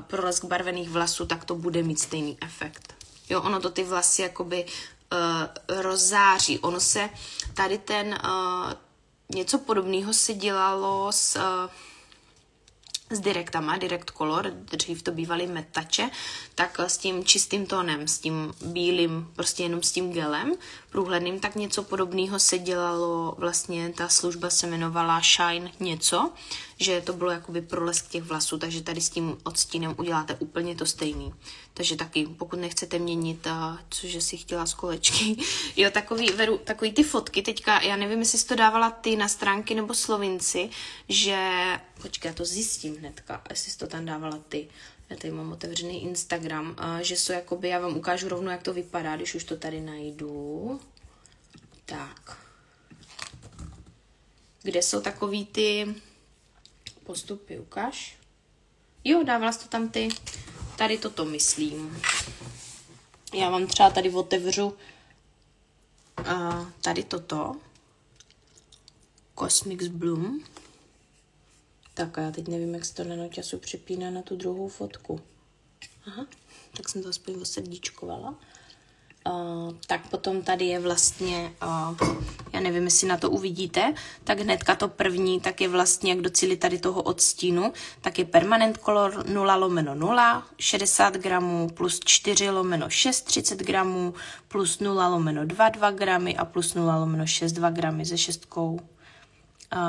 A: pro lesk barvených vlasů, tak to bude mít stejný efekt. Jo, ono to ty vlasy jakoby rozzáří. Ono se tady něco podobného se dělalo s direktama, Direct Color, dřív to bývaly metače, tak s tím čistým tónem, s tím bílým, prostě jenom s tím gelem průhledným, tak něco podobného se dělalo, vlastně ta služba se jmenovala Shine něco, že to bylo jakoby prolesk těch vlasů, takže tady s tím odstínem uděláte úplně to stejný. Takže taky, pokud nechcete měnit, cože si chtěla z kolečky, jo, takový ty fotky, teďka, já nevím, jestli jsi to dávala ty na stránky nebo Slovinci, že, počkej, já to zjistím hnedka, jestli jsi to tam dávala ty. Já tady mám otevřený Instagram, že jsou jakoby, já vám ukážu rovnou, jak to vypadá, když už to tady najdu. Tak. Kde jsou takový ty postupy, ukáž? Jo, dávala jsi to tam ty. Tady toto myslím. Já vám třeba tady otevřu tady toto. Cosmic Bloom. Tak a já teď nevím, jak se to na noťasu připíná na tu druhou fotku. Aha, tak jsem to aspoň osrdíčkovala. Tak potom tady je vlastně, já nevím, jestli na to uvidíte, tak hnedka to první, tak je vlastně, jak docílit tady toho odstínu, tak je Permanent Color 0/0, 60 gramů, plus 4/6, 30 gramů, plus 0/2, 2 gramy a plus 0/6, 2 gramy se 6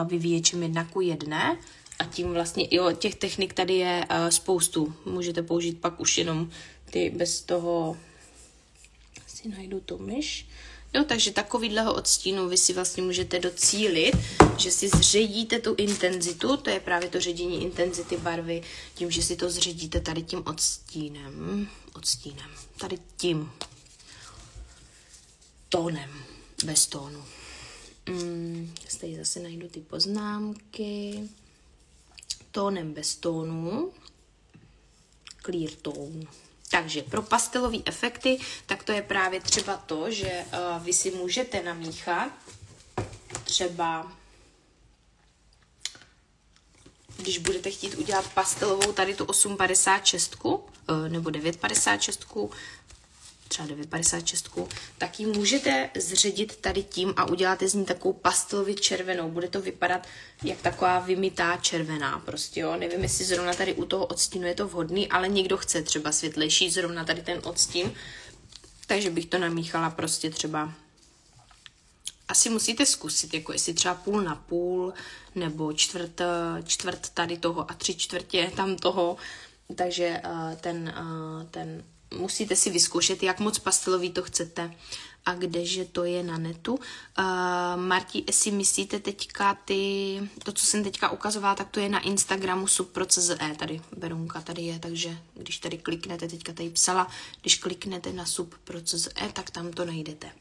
A: vyvíječem 1:1. A tím vlastně, jo, těch technik tady je spoustu. Můžete použít pak už jenom ty bez toho, si najdu tu myš. Jo, takže takovýhleho odstínu vy si vlastně můžete docílit, že si zředíte tu intenzitu, to je právě to ředění intenzity barvy, tím, že si to zředíte tady tím odstínem, tady tím tónem, bez tónu. Tady zase najdu ty poznámky. Tónem bez tónu, clear tone. Takže pro pastelové efekty, tak to je právě třeba to, že vy si můžete namíchat třeba, když budete chtít udělat pastelovou tady tu 856 nebo 956, třeba 956, tak ji můžete zředit tady tím a uděláte z ní takovou pastelově červenou. Bude to vypadat jak taková vymytá červená prostě, jo. Nevím, jestli zrovna tady u toho odstínu je to vhodný, ale někdo chce třeba světlejší, zrovna tady ten odstín. Takže bych to namíchala prostě třeba, asi musíte zkusit, jako jestli třeba 50/50, nebo čtvrt tady toho a 3/4 tam toho. Takže ten musíte si vyzkoušet, jak moc pastelový to chcete a kdeže to je na netu. Marti, jestli myslíte teďka to, co jsem teďka ukazovala, tak to je na Instagramu sub.pro.cz. Tady Berunka tady je, takže když tady kliknete, teďka tady psala, když kliknete na sub.pro.cz, tak tam to najdete.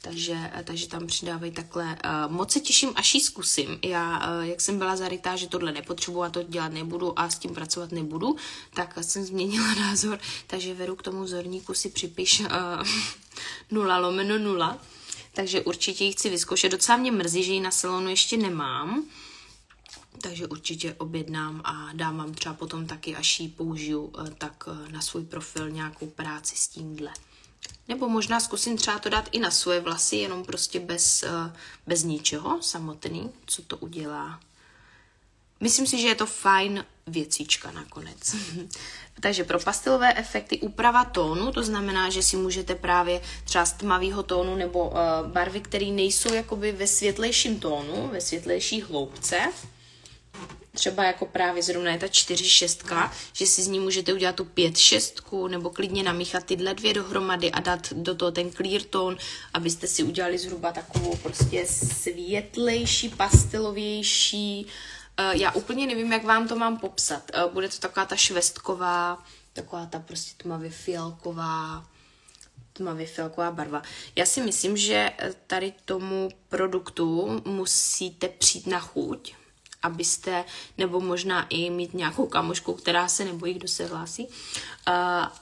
A: takže tam přidávají takhle. Moc se těším, až ji zkusím. Já, jak jsem byla zarytá, že tohle nepotřebuji a to dělat nebudu a s tím pracovat nebudu, tak jsem změnila názor, takže Veru k tomu vzorníku si připiš 0/0. Takže určitě ji chci vyzkoušet. Docela mě mrzí, že ji na salonu ještě nemám, takže určitě objednám a dám vám třeba potom taky, až ji použiju, tak na svůj profil nějakou práci s tímhle. Nebo možná zkusím třeba to dát i na svoje vlasy, jenom prostě bez ničeho samotný, co to udělá. Myslím si, že je to fajn věcička nakonec. Takže pro pastelové efekty úprava tónu, to znamená, že si můžete právě třeba z tmavého tónu nebo barvy, které nejsou jakoby ve světlejším tónu, ve světlejší hloubce, třeba jako právě zrovna je ta 4/6, že si z ní můžete udělat tu 5/6, nebo klidně namíchat tyhle dvě dohromady a dát do toho ten clear tone, abyste si udělali zhruba takovou prostě světlejší, pastelovější. Já úplně nevím, jak vám to mám popsat. Bude to taková ta švestková, taková ta prostě tmavě fialková barva. Já si myslím, že tady tomu produktu musíte přijít na chuť, abyste, nebo možná i mít nějakou kamošku, která se nebojí, kdo se hlásí,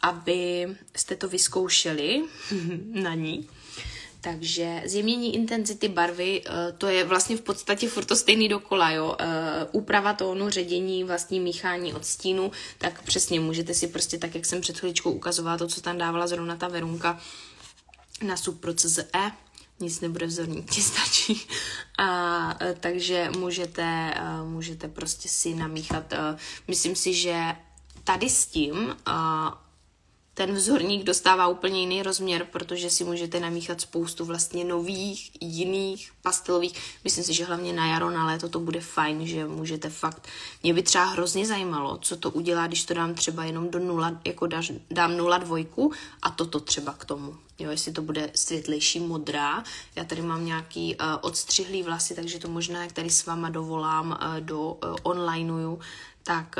A: abyste to vyzkoušeli na ní. Takže zjemnění intenzity barvy, to je vlastně v podstatě furt to stejný dokola, jo. Úprava tónu, ředění, vlastní míchání odstínu, tak přesně můžete si prostě tak, jak jsem před chvíličkou ukazovala, to, co tam dávala zrovna ta Verunka na Supro.cz, nic nebude, vzorník ti stačí. Takže můžete prostě si namíchat. Myslím si, že tady s tím ten vzorník dostává úplně jiný rozměr, protože si můžete namíchat spoustu vlastně nových, jiných pastelových. Myslím si, že hlavně na jaro, na léto to bude fajn, že můžete fakt. Mě by třeba hrozně zajímalo, co to udělá, když to dám třeba jenom do 0, jako dám 0,2 a toto třeba k tomu. Jo, jestli to bude světlejší modrá. Já tady mám nějaký odstřihlý vlasy, takže to možná, jak tady s váma dovolám, onlineuju, tak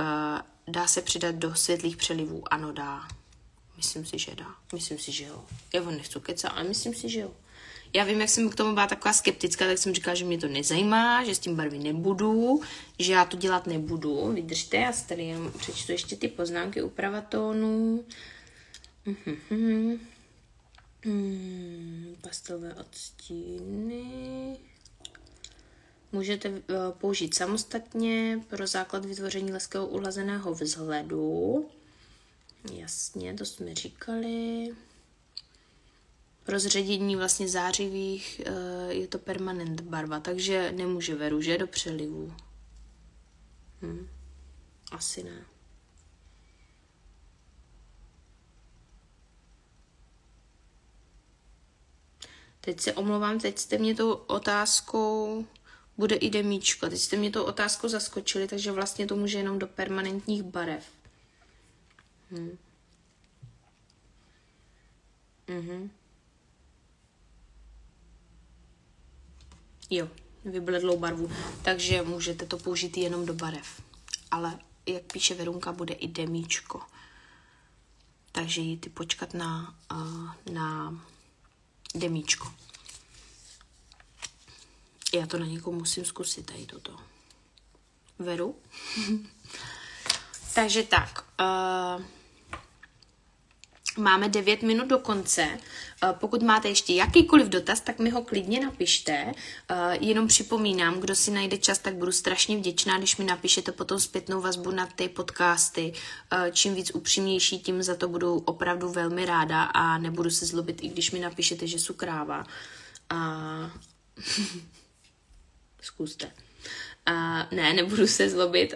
A: dá se přidat do světlých přelivů. Ano, dá. Myslím si, že dá. Myslím si, že jo. Já vám nechci kecat, ale myslím si, že jo. Já vím, jak jsem k tomu byla taková skeptická, tak jsem říkala, že mě to nezajímá, že s tím barvy nebudu, že já to dělat nebudu. Vydržte, já si tady jenom přečtu ještě ty poznámky, úprava tónu. Pastelové odstíny. Můžete použít samostatně pro základ vytvoření lehkého uhlazeného vzhledu. Jasně, to jsme říkali. Pro zředění vlastně zářivých je to permanent barva, takže nemůže Veru, že, do přelivu. Asi ne. Teď se omlouvám, teď jste mě tou otázkou, bude i demíčko, teď jste mě tou otázkou zaskočili, takže vlastně to může jenom do permanentních barev. Jo, vybledlou barvu, takže můžete to použít jenom do barev. Ale jak píše Verunka, bude i demíčko. Takže jít počkat na demíčko. Já to na někoho musím zkusit, tady toto. Veru? Takže tak. Máme 9 minut do konce. Pokud máte ještě jakýkoliv dotaz, tak mi ho klidně napište. Jenom připomínám, kdo si najde čas, tak budu strašně vděčná, když mi napíšete potom zpětnou vazbu na ty podcasty. Čím víc upřímnější, tím za to budu opravdu velmi ráda a nebudu se zlobit, i když mi napíšete, že jsou kráva. Zkuste. Ne, nebudu se zlobit,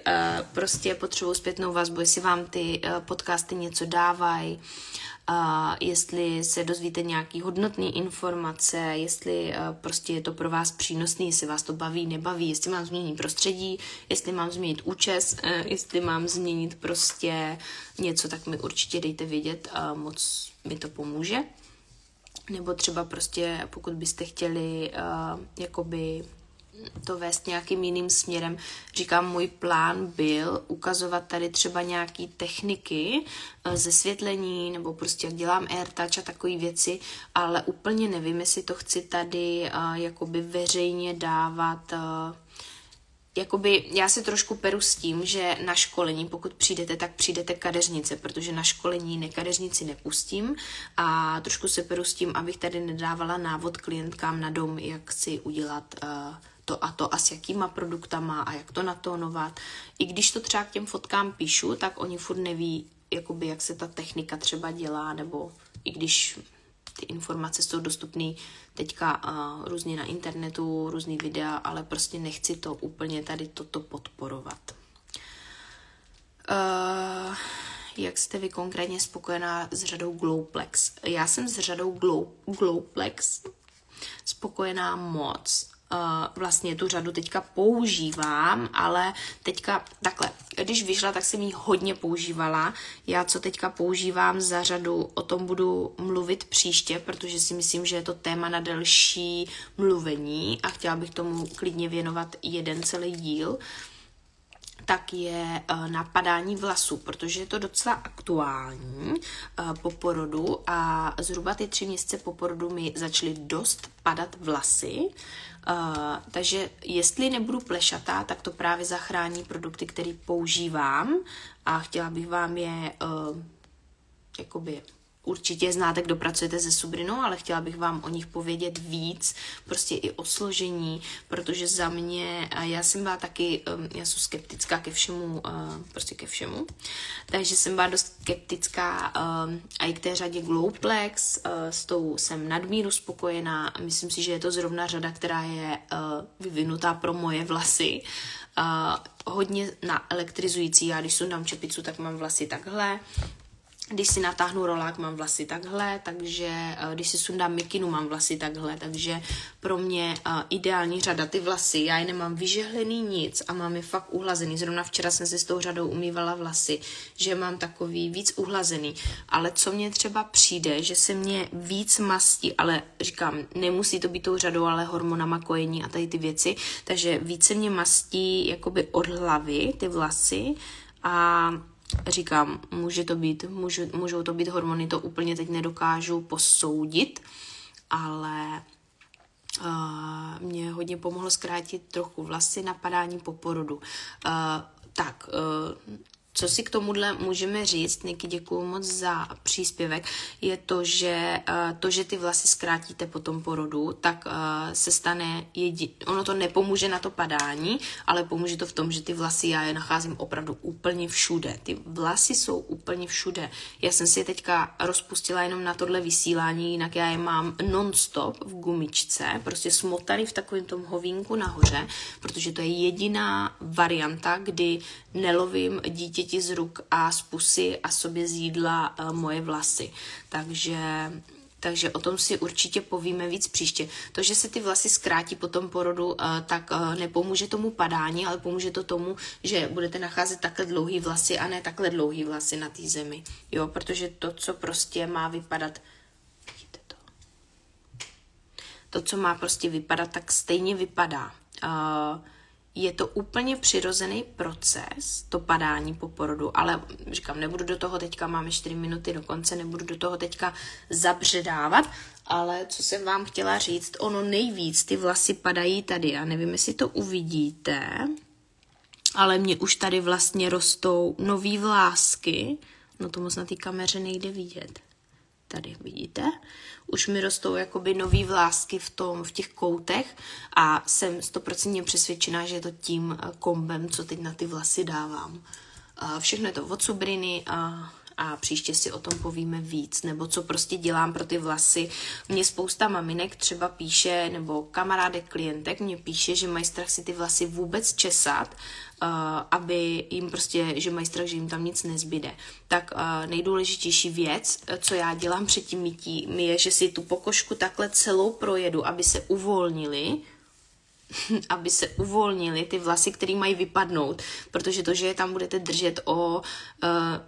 A: prostě potřebuji zpětnou vazbu, jestli vám ty podcasty něco dávají, jestli se dozvíte nějaký hodnotný informace, jestli prostě je to pro vás přínosný, jestli vás to baví, nebaví, jestli mám změnit prostředí, jestli mám změnit účes, jestli mám změnit prostě něco, tak mi určitě dejte vědět, moc mi to pomůže. Nebo třeba prostě, pokud byste chtěli jakoby to vést nějakým jiným směrem. Říkám, můj plán byl ukazovat tady třeba nějaký techniky zesvětlení, nebo prostě jak dělám AirTouch a takové věci, ale úplně nevím, jestli to chci tady jakoby veřejně dávat. Jakoby já se trošku peru s tím, že na školení, pokud přijdete, tak přijdete kadeřnice, protože na školení nekadeřnici nepustím a trošku se peru s tím, abych tady nedávala návod klientkám na dom, jak si udělat to a s jakýma produktama a jak to natónovat. I když to třeba k těm fotkám píšu, tak oni furt neví, jakoby, jak se ta technika třeba dělá, nebo i když ty informace jsou dostupné teďka různě na internetu, různý videa, ale prostě nechci to úplně tady toto podporovat. Jak jste vy konkrétně spokojená s řadou Glowplex? Já jsem s řadou Glowplex spokojená moc. Vlastně tu řadu teďka používám, ale teďka takhle, když vyšla, tak jsem ji hodně používala. Já, co teďka používám za řadu, o tom budu mluvit příště, protože si myslím, že je to téma na delší mluvení a chtěla bych tomu klidně věnovat jeden celý díl, tak je napadání vlasů, protože je to docela aktuální po porodu a zhruba ty 3 měsíce po porodu mi začaly dost padat vlasy, takže jestli nebudu plešatá, tak to právě zachrání produkty, které používám a chtěla bych vám je jakoby určitě znáte, kdo pracujete se Subrinou, ale chtěla bych vám o nich povědět víc, prostě i o složení, protože za mě, já jsem byla taky, já jsem skeptická ke všemu, prostě ke všemu, takže jsem byla dost skeptická a i k té řadě Glowplex, s tou jsem nadmíru spokojená a myslím si, že je to zrovna řada, která je vyvinutá pro moje vlasy, hodně na elektrizující, já když sundám čepicu, tak mám vlasy takhle, když si natáhnu rolák, mám vlasy takhle, takže když si sundám mikinu, mám vlasy takhle, takže pro mě ideální řada ty vlasy, já je nemám vyžehlený nic a mám je fakt uhlazený. Zrovna včera jsem si s tou řadou umývala vlasy, že mám takový víc uhlazený, ale co mně třeba přijde, že se mě víc mastí, ale říkám, nemusí to být tou řadou, ale hormonama kojení a tady ty věci, takže více mě mastí jakoby od hlavy ty vlasy a říkám, můžou to být hormony, to úplně teď nedokážu posoudit, ale mě hodně pomohlo zkrátit trochu vlasy, napadání po porodu. Co si k tomuhle můžeme říct, Niky, děkuju moc za příspěvek, je to, že ty vlasy zkrátíte po tom porodu, tak se stane ono to nepomůže na to padání, ale pomůže to v tom, že ty vlasy já je nacházím opravdu úplně všude. Ty vlasy jsou úplně všude. Já jsem si je teďka rozpustila jenom na tohle vysílání, jinak já je mám non-stop v gumičce, prostě smotaný v takovém tom hovínku nahoře, protože to je jediná varianta, kdy nelovím dítěti z ruk a z pusy a sobě z jídla moje vlasy. Takže o tom si určitě povíme víc příště. To, že se ty vlasy zkrátí po tom porodu, tak nepomůže tomu padání, ale pomůže to tomu, že budete nacházet takhle dlouhý vlasy a ne takhle dlouhý vlasy na té zemi. Jo, protože to, co prostě má vypadat, vidíte to? To, co má prostě vypadat, tak stejně vypadá. Je to úplně přirozený proces, to padání po porodu, ale říkám, nebudu do toho teďka, máme 4 minuty do konce, nebudu do toho teďka zabředávat, ale co jsem vám chtěla říct, ono nejvíc ty vlasy padají tady, já nevím, jestli to uvidíte, ale mně už tady vlastně rostou nový vlásky, no to moc na té kameře nejde vidět. Tady vidíte, už mi rostou jakoby nový vlásky v těch koutech a jsem 100% přesvědčená, že je to tím kombem, co teď na ty vlasy dávám. Všechno je to od Subriny a příště si o tom povíme víc, nebo co prostě dělám pro ty vlasy. Mně spousta maminek třeba píše, nebo kamarádek, klientek mě píše, že mají strach si ty vlasy vůbec česat, aby jim prostě, že mají strach, že jim tam nic nezbyde. Tak nejdůležitější věc, co já dělám před tím mytím, je, že si tu pokožku takhle celou projedu, aby se uvolnili. aby se uvolnily ty vlasy, které mají vypadnout, protože to, že je tam budete držet o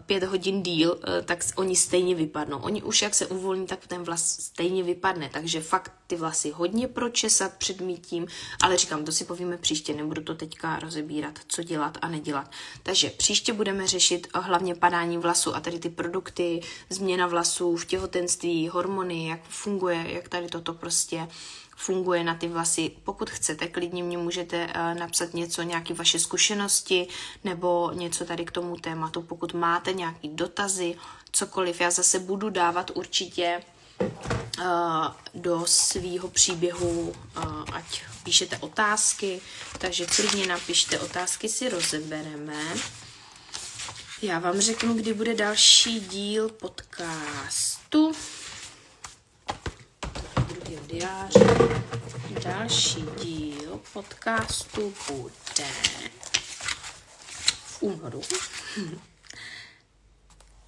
A: 5 hodin díl, tak oni stejně vypadnou. Oni už jak se uvolní, tak ten vlas stejně vypadne, takže fakt ty vlasy hodně pročesat před mytím, ale říkám, to si povíme příště, nebudu to teďka rozebírat, co dělat a nedělat. Takže příště budeme řešit hlavně padání vlasů a tady ty produkty, změna vlasů v těhotenství, hormony, jak funguje, jak tady toto prostě funguje na ty vlasy. Pokud chcete, klidně mě můžete napsat něco, nějaké vaše zkušenosti nebo něco tady k tomu tématu. Pokud máte nějaké dotazy, cokoliv, já zase budu dávat určitě do svýho příběhu, ať píšete otázky, takže klidně napište otázky, si rozebereme. Já vám řeknu, kdy bude další díl podcastu. Další díl podcastu bude v únoru.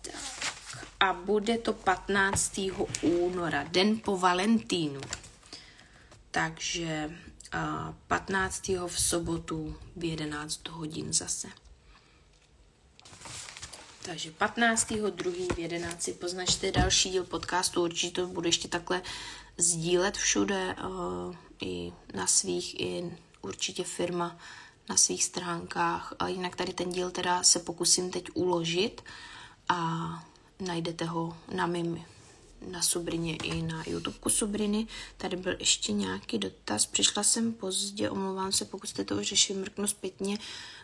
A: Tak. A bude to 15. února, den po Valentínu. Takže 15. v sobotu v 11 hodin zase. Takže 15.2. v 11 si poznačte další díl podcastu, určitě to budu ještě takhle sdílet všude, i na svých, i určitě firma na svých stránkách. A jinak tady ten díl teda se pokusím teď uložit a najdete ho na Subrině i na YouTubeku Subriny. Tady byl ještě nějaký dotaz, přišla jsem pozdě, omlouvám se, pokud jste to už řešili, mrknu zpětně.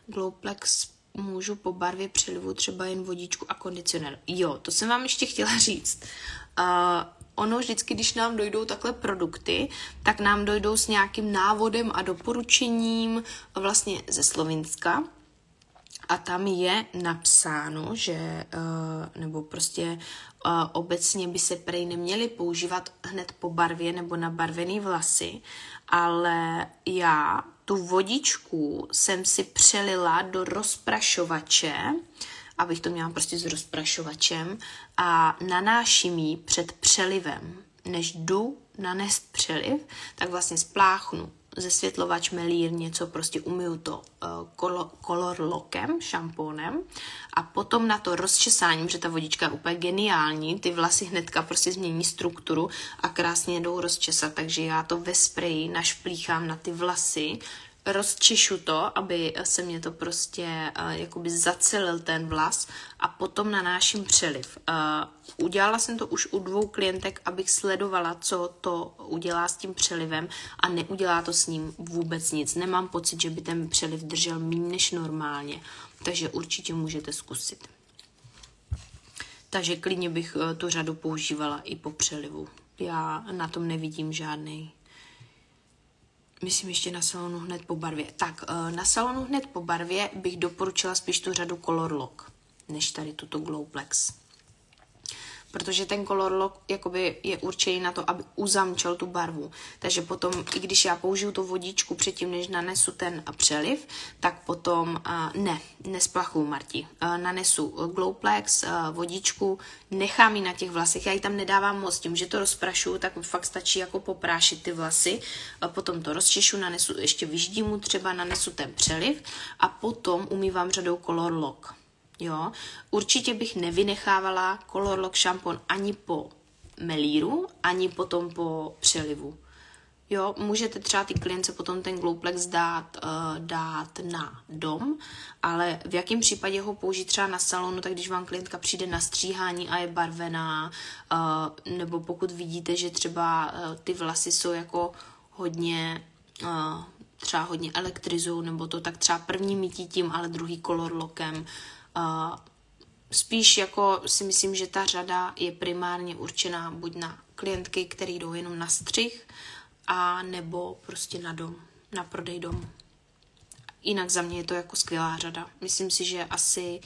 A: Glowplex můžu po barvě přelivu třeba jen vodičku a kondicionér. Jo, to jsem vám ještě chtěla říct. Ono vždycky, když nám dojdou takhle produkty, tak nám dojdou s nějakým návodem a doporučením vlastně ze Slovinska. A tam je napsáno, že, nebo prostě obecně by se prej neměly používat hned po barvě nebo na barvený vlasy, ale já tu vodičku jsem si přelila do rozprašovače, abych to měla prostě s rozprašovačem a nanáším ji před přelivem. Než jdu nanést přeliv, tak vlastně spláchnu zesvětlovač, melír, něco, prostě umyju to color lockem, šampónem a potom na to rozčesání, protože ta vodička je úplně geniální, ty vlasy hnedka prostě změní strukturu a krásně jdou rozčesat, takže já to ve spreji našplíchám na ty vlasy, rozčešu to, aby se mě to prostě jakoby zacelil ten vlas a potom nanáším přeliv. Udělala jsem to už u 2 klientek, abych sledovala, co to udělá s tím přelivem a neudělá to s ním vůbec nic. Nemám pocit, že by ten přeliv držel méně než normálně, takže určitě můžete zkusit. Takže klidně bych tu řadu používala i po přelivu. Já na tom nevidím žádnej. Myslím ještě na salonu hned po barvě. Tak, na salonu hned po barvě bych doporučila spíš tu řadu Color Lock, než tady tuto Glowplex. Protože ten Color Lock jakoby je určený na to, aby uzamčil tu barvu. Takže potom, i když já použiju tu vodičku předtím, než nanesu ten přeliv, tak potom, nesplachuju, Marti, nanesu Glowplex, vodičku, nechám ji na těch vlasech, já ji tam nedávám moc, tím, že to rozprašuju, tak fakt stačí jako poprášit ty vlasy, potom to rozčešu, nanesu ještě vyždímu, třeba nanesu ten přeliv a potom umývám řadou Color Lock. Jo, určitě bych nevynechávala Color Lock šampon ani po melíru, ani potom po přelivu. Jo, můžete třeba ty klientce potom ten Glowplex dát na dom, ale v jakém případě ho použít třeba na salonu, tak když vám klientka přijde na stříhání a je barvená, nebo pokud vidíte, že třeba ty vlasy jsou jako hodně, třeba hodně elektrizují, nebo to tak třeba první mytí tím, ale druhý Color Lockem. Spíš jako si myslím, že ta řada je primárně určená buď na klientky, které jdou jenom na střih, a nebo prostě na dom, na prodej domu. Jinak za mě je to jako skvělá řada. Myslím si, že asi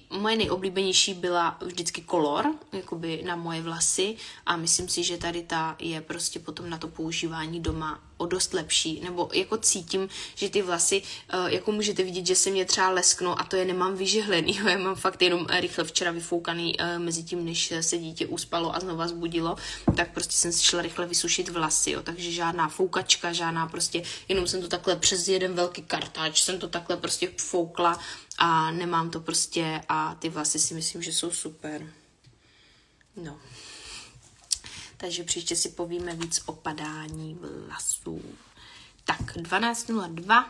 A: moje nejoblíbenější byla vždycky Color, jakoby na moje vlasy a myslím si, že tady ta je prostě potom na to používání doma o dost lepší, nebo jako cítím, že ty vlasy, jako můžete vidět, že se mě třeba lesknou a to je nemám vyžehlený, já mám fakt jenom rychle včera vyfoukaný mezi tím, než se dítě uspalo a znova zbudilo, tak prostě jsem si šla rychle vysušit vlasy, jo, takže žádná foukačka, žádná prostě, jenom jsem to takhle přes jeden velký kartáč, jsem to takhle prostě foukla a nemám to prostě a ty vlasy si myslím, že jsou super. No. Takže příště si povíme víc o padání vlasů. Tak, 12:02.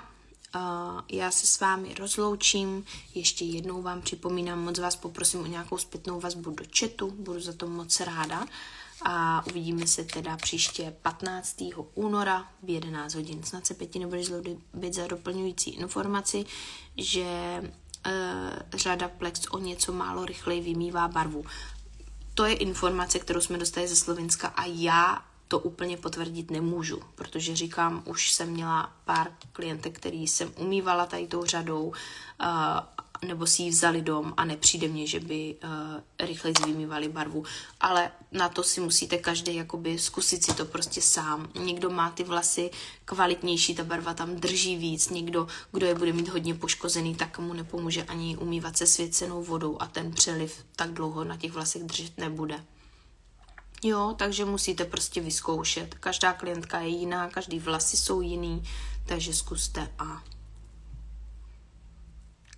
A: Já se s vámi rozloučím. Ještě jednou vám připomínám, moc vás poprosím o nějakou zpětnou vazbu do chatu. Budu za to moc ráda. A uvidíme se teda příště 15. února v 11 hodin. Snad se Peti nebudeš zlobit za doplňující informaci, že řada Plex o něco málo rychleji vymývá barvu. To je informace, kterou jsme dostali ze Slovenska a já to úplně potvrdit nemůžu, protože říkám, už jsem měla pár klientek, který jsem umývala tady tou řadou, nebo si ji vzali dom a nepřijde mně, že by rychleji vymývali barvu. Ale na to si musíte každý jakoby zkusit si to prostě sám. Někdo má ty vlasy kvalitnější, ta barva tam drží víc. Někdo, kdo je bude mít hodně poškozený, tak mu nepomůže ani umývat se svěcenou vodou a ten přeliv tak dlouho na těch vlasech držet nebude. Jo, takže musíte prostě vyzkoušet. Každá klientka je jiná, každý vlasy jsou jiný, takže zkuste a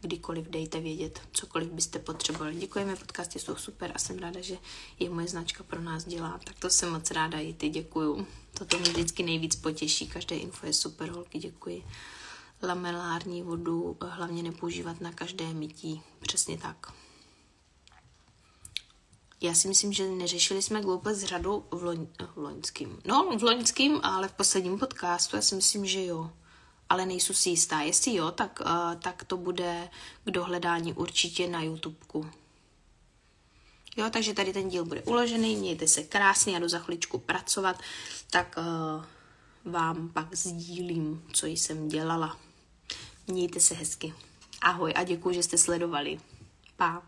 A: kdykoliv dejte vědět, cokoliv byste potřebovali. Děkujeme, podcasty jsou super a jsem ráda, že je moje značka pro nás dělá. Tak to jsem moc ráda i ty, děkuju. To mě vždycky nejvíc potěší, každé info je super, holky, děkuji. Lamelární vodu hlavně nepoužívat na každé mytí, přesně tak. Já si myslím, že neřešili jsme Glowplex řadu v loňským. No, v loňským, ale v posledním podcastu, já si myslím, že jo. Ale nejsou si jistá. Jestli jo, tak to bude k dohledání určitě na YouTubeku. Jo, takže tady ten díl bude uložený, mějte se krásně, já jdu za chviličku pracovat, tak vám pak sdílím, co jsem dělala. Mějte se hezky. Ahoj a děkuji, že jste sledovali. Pa.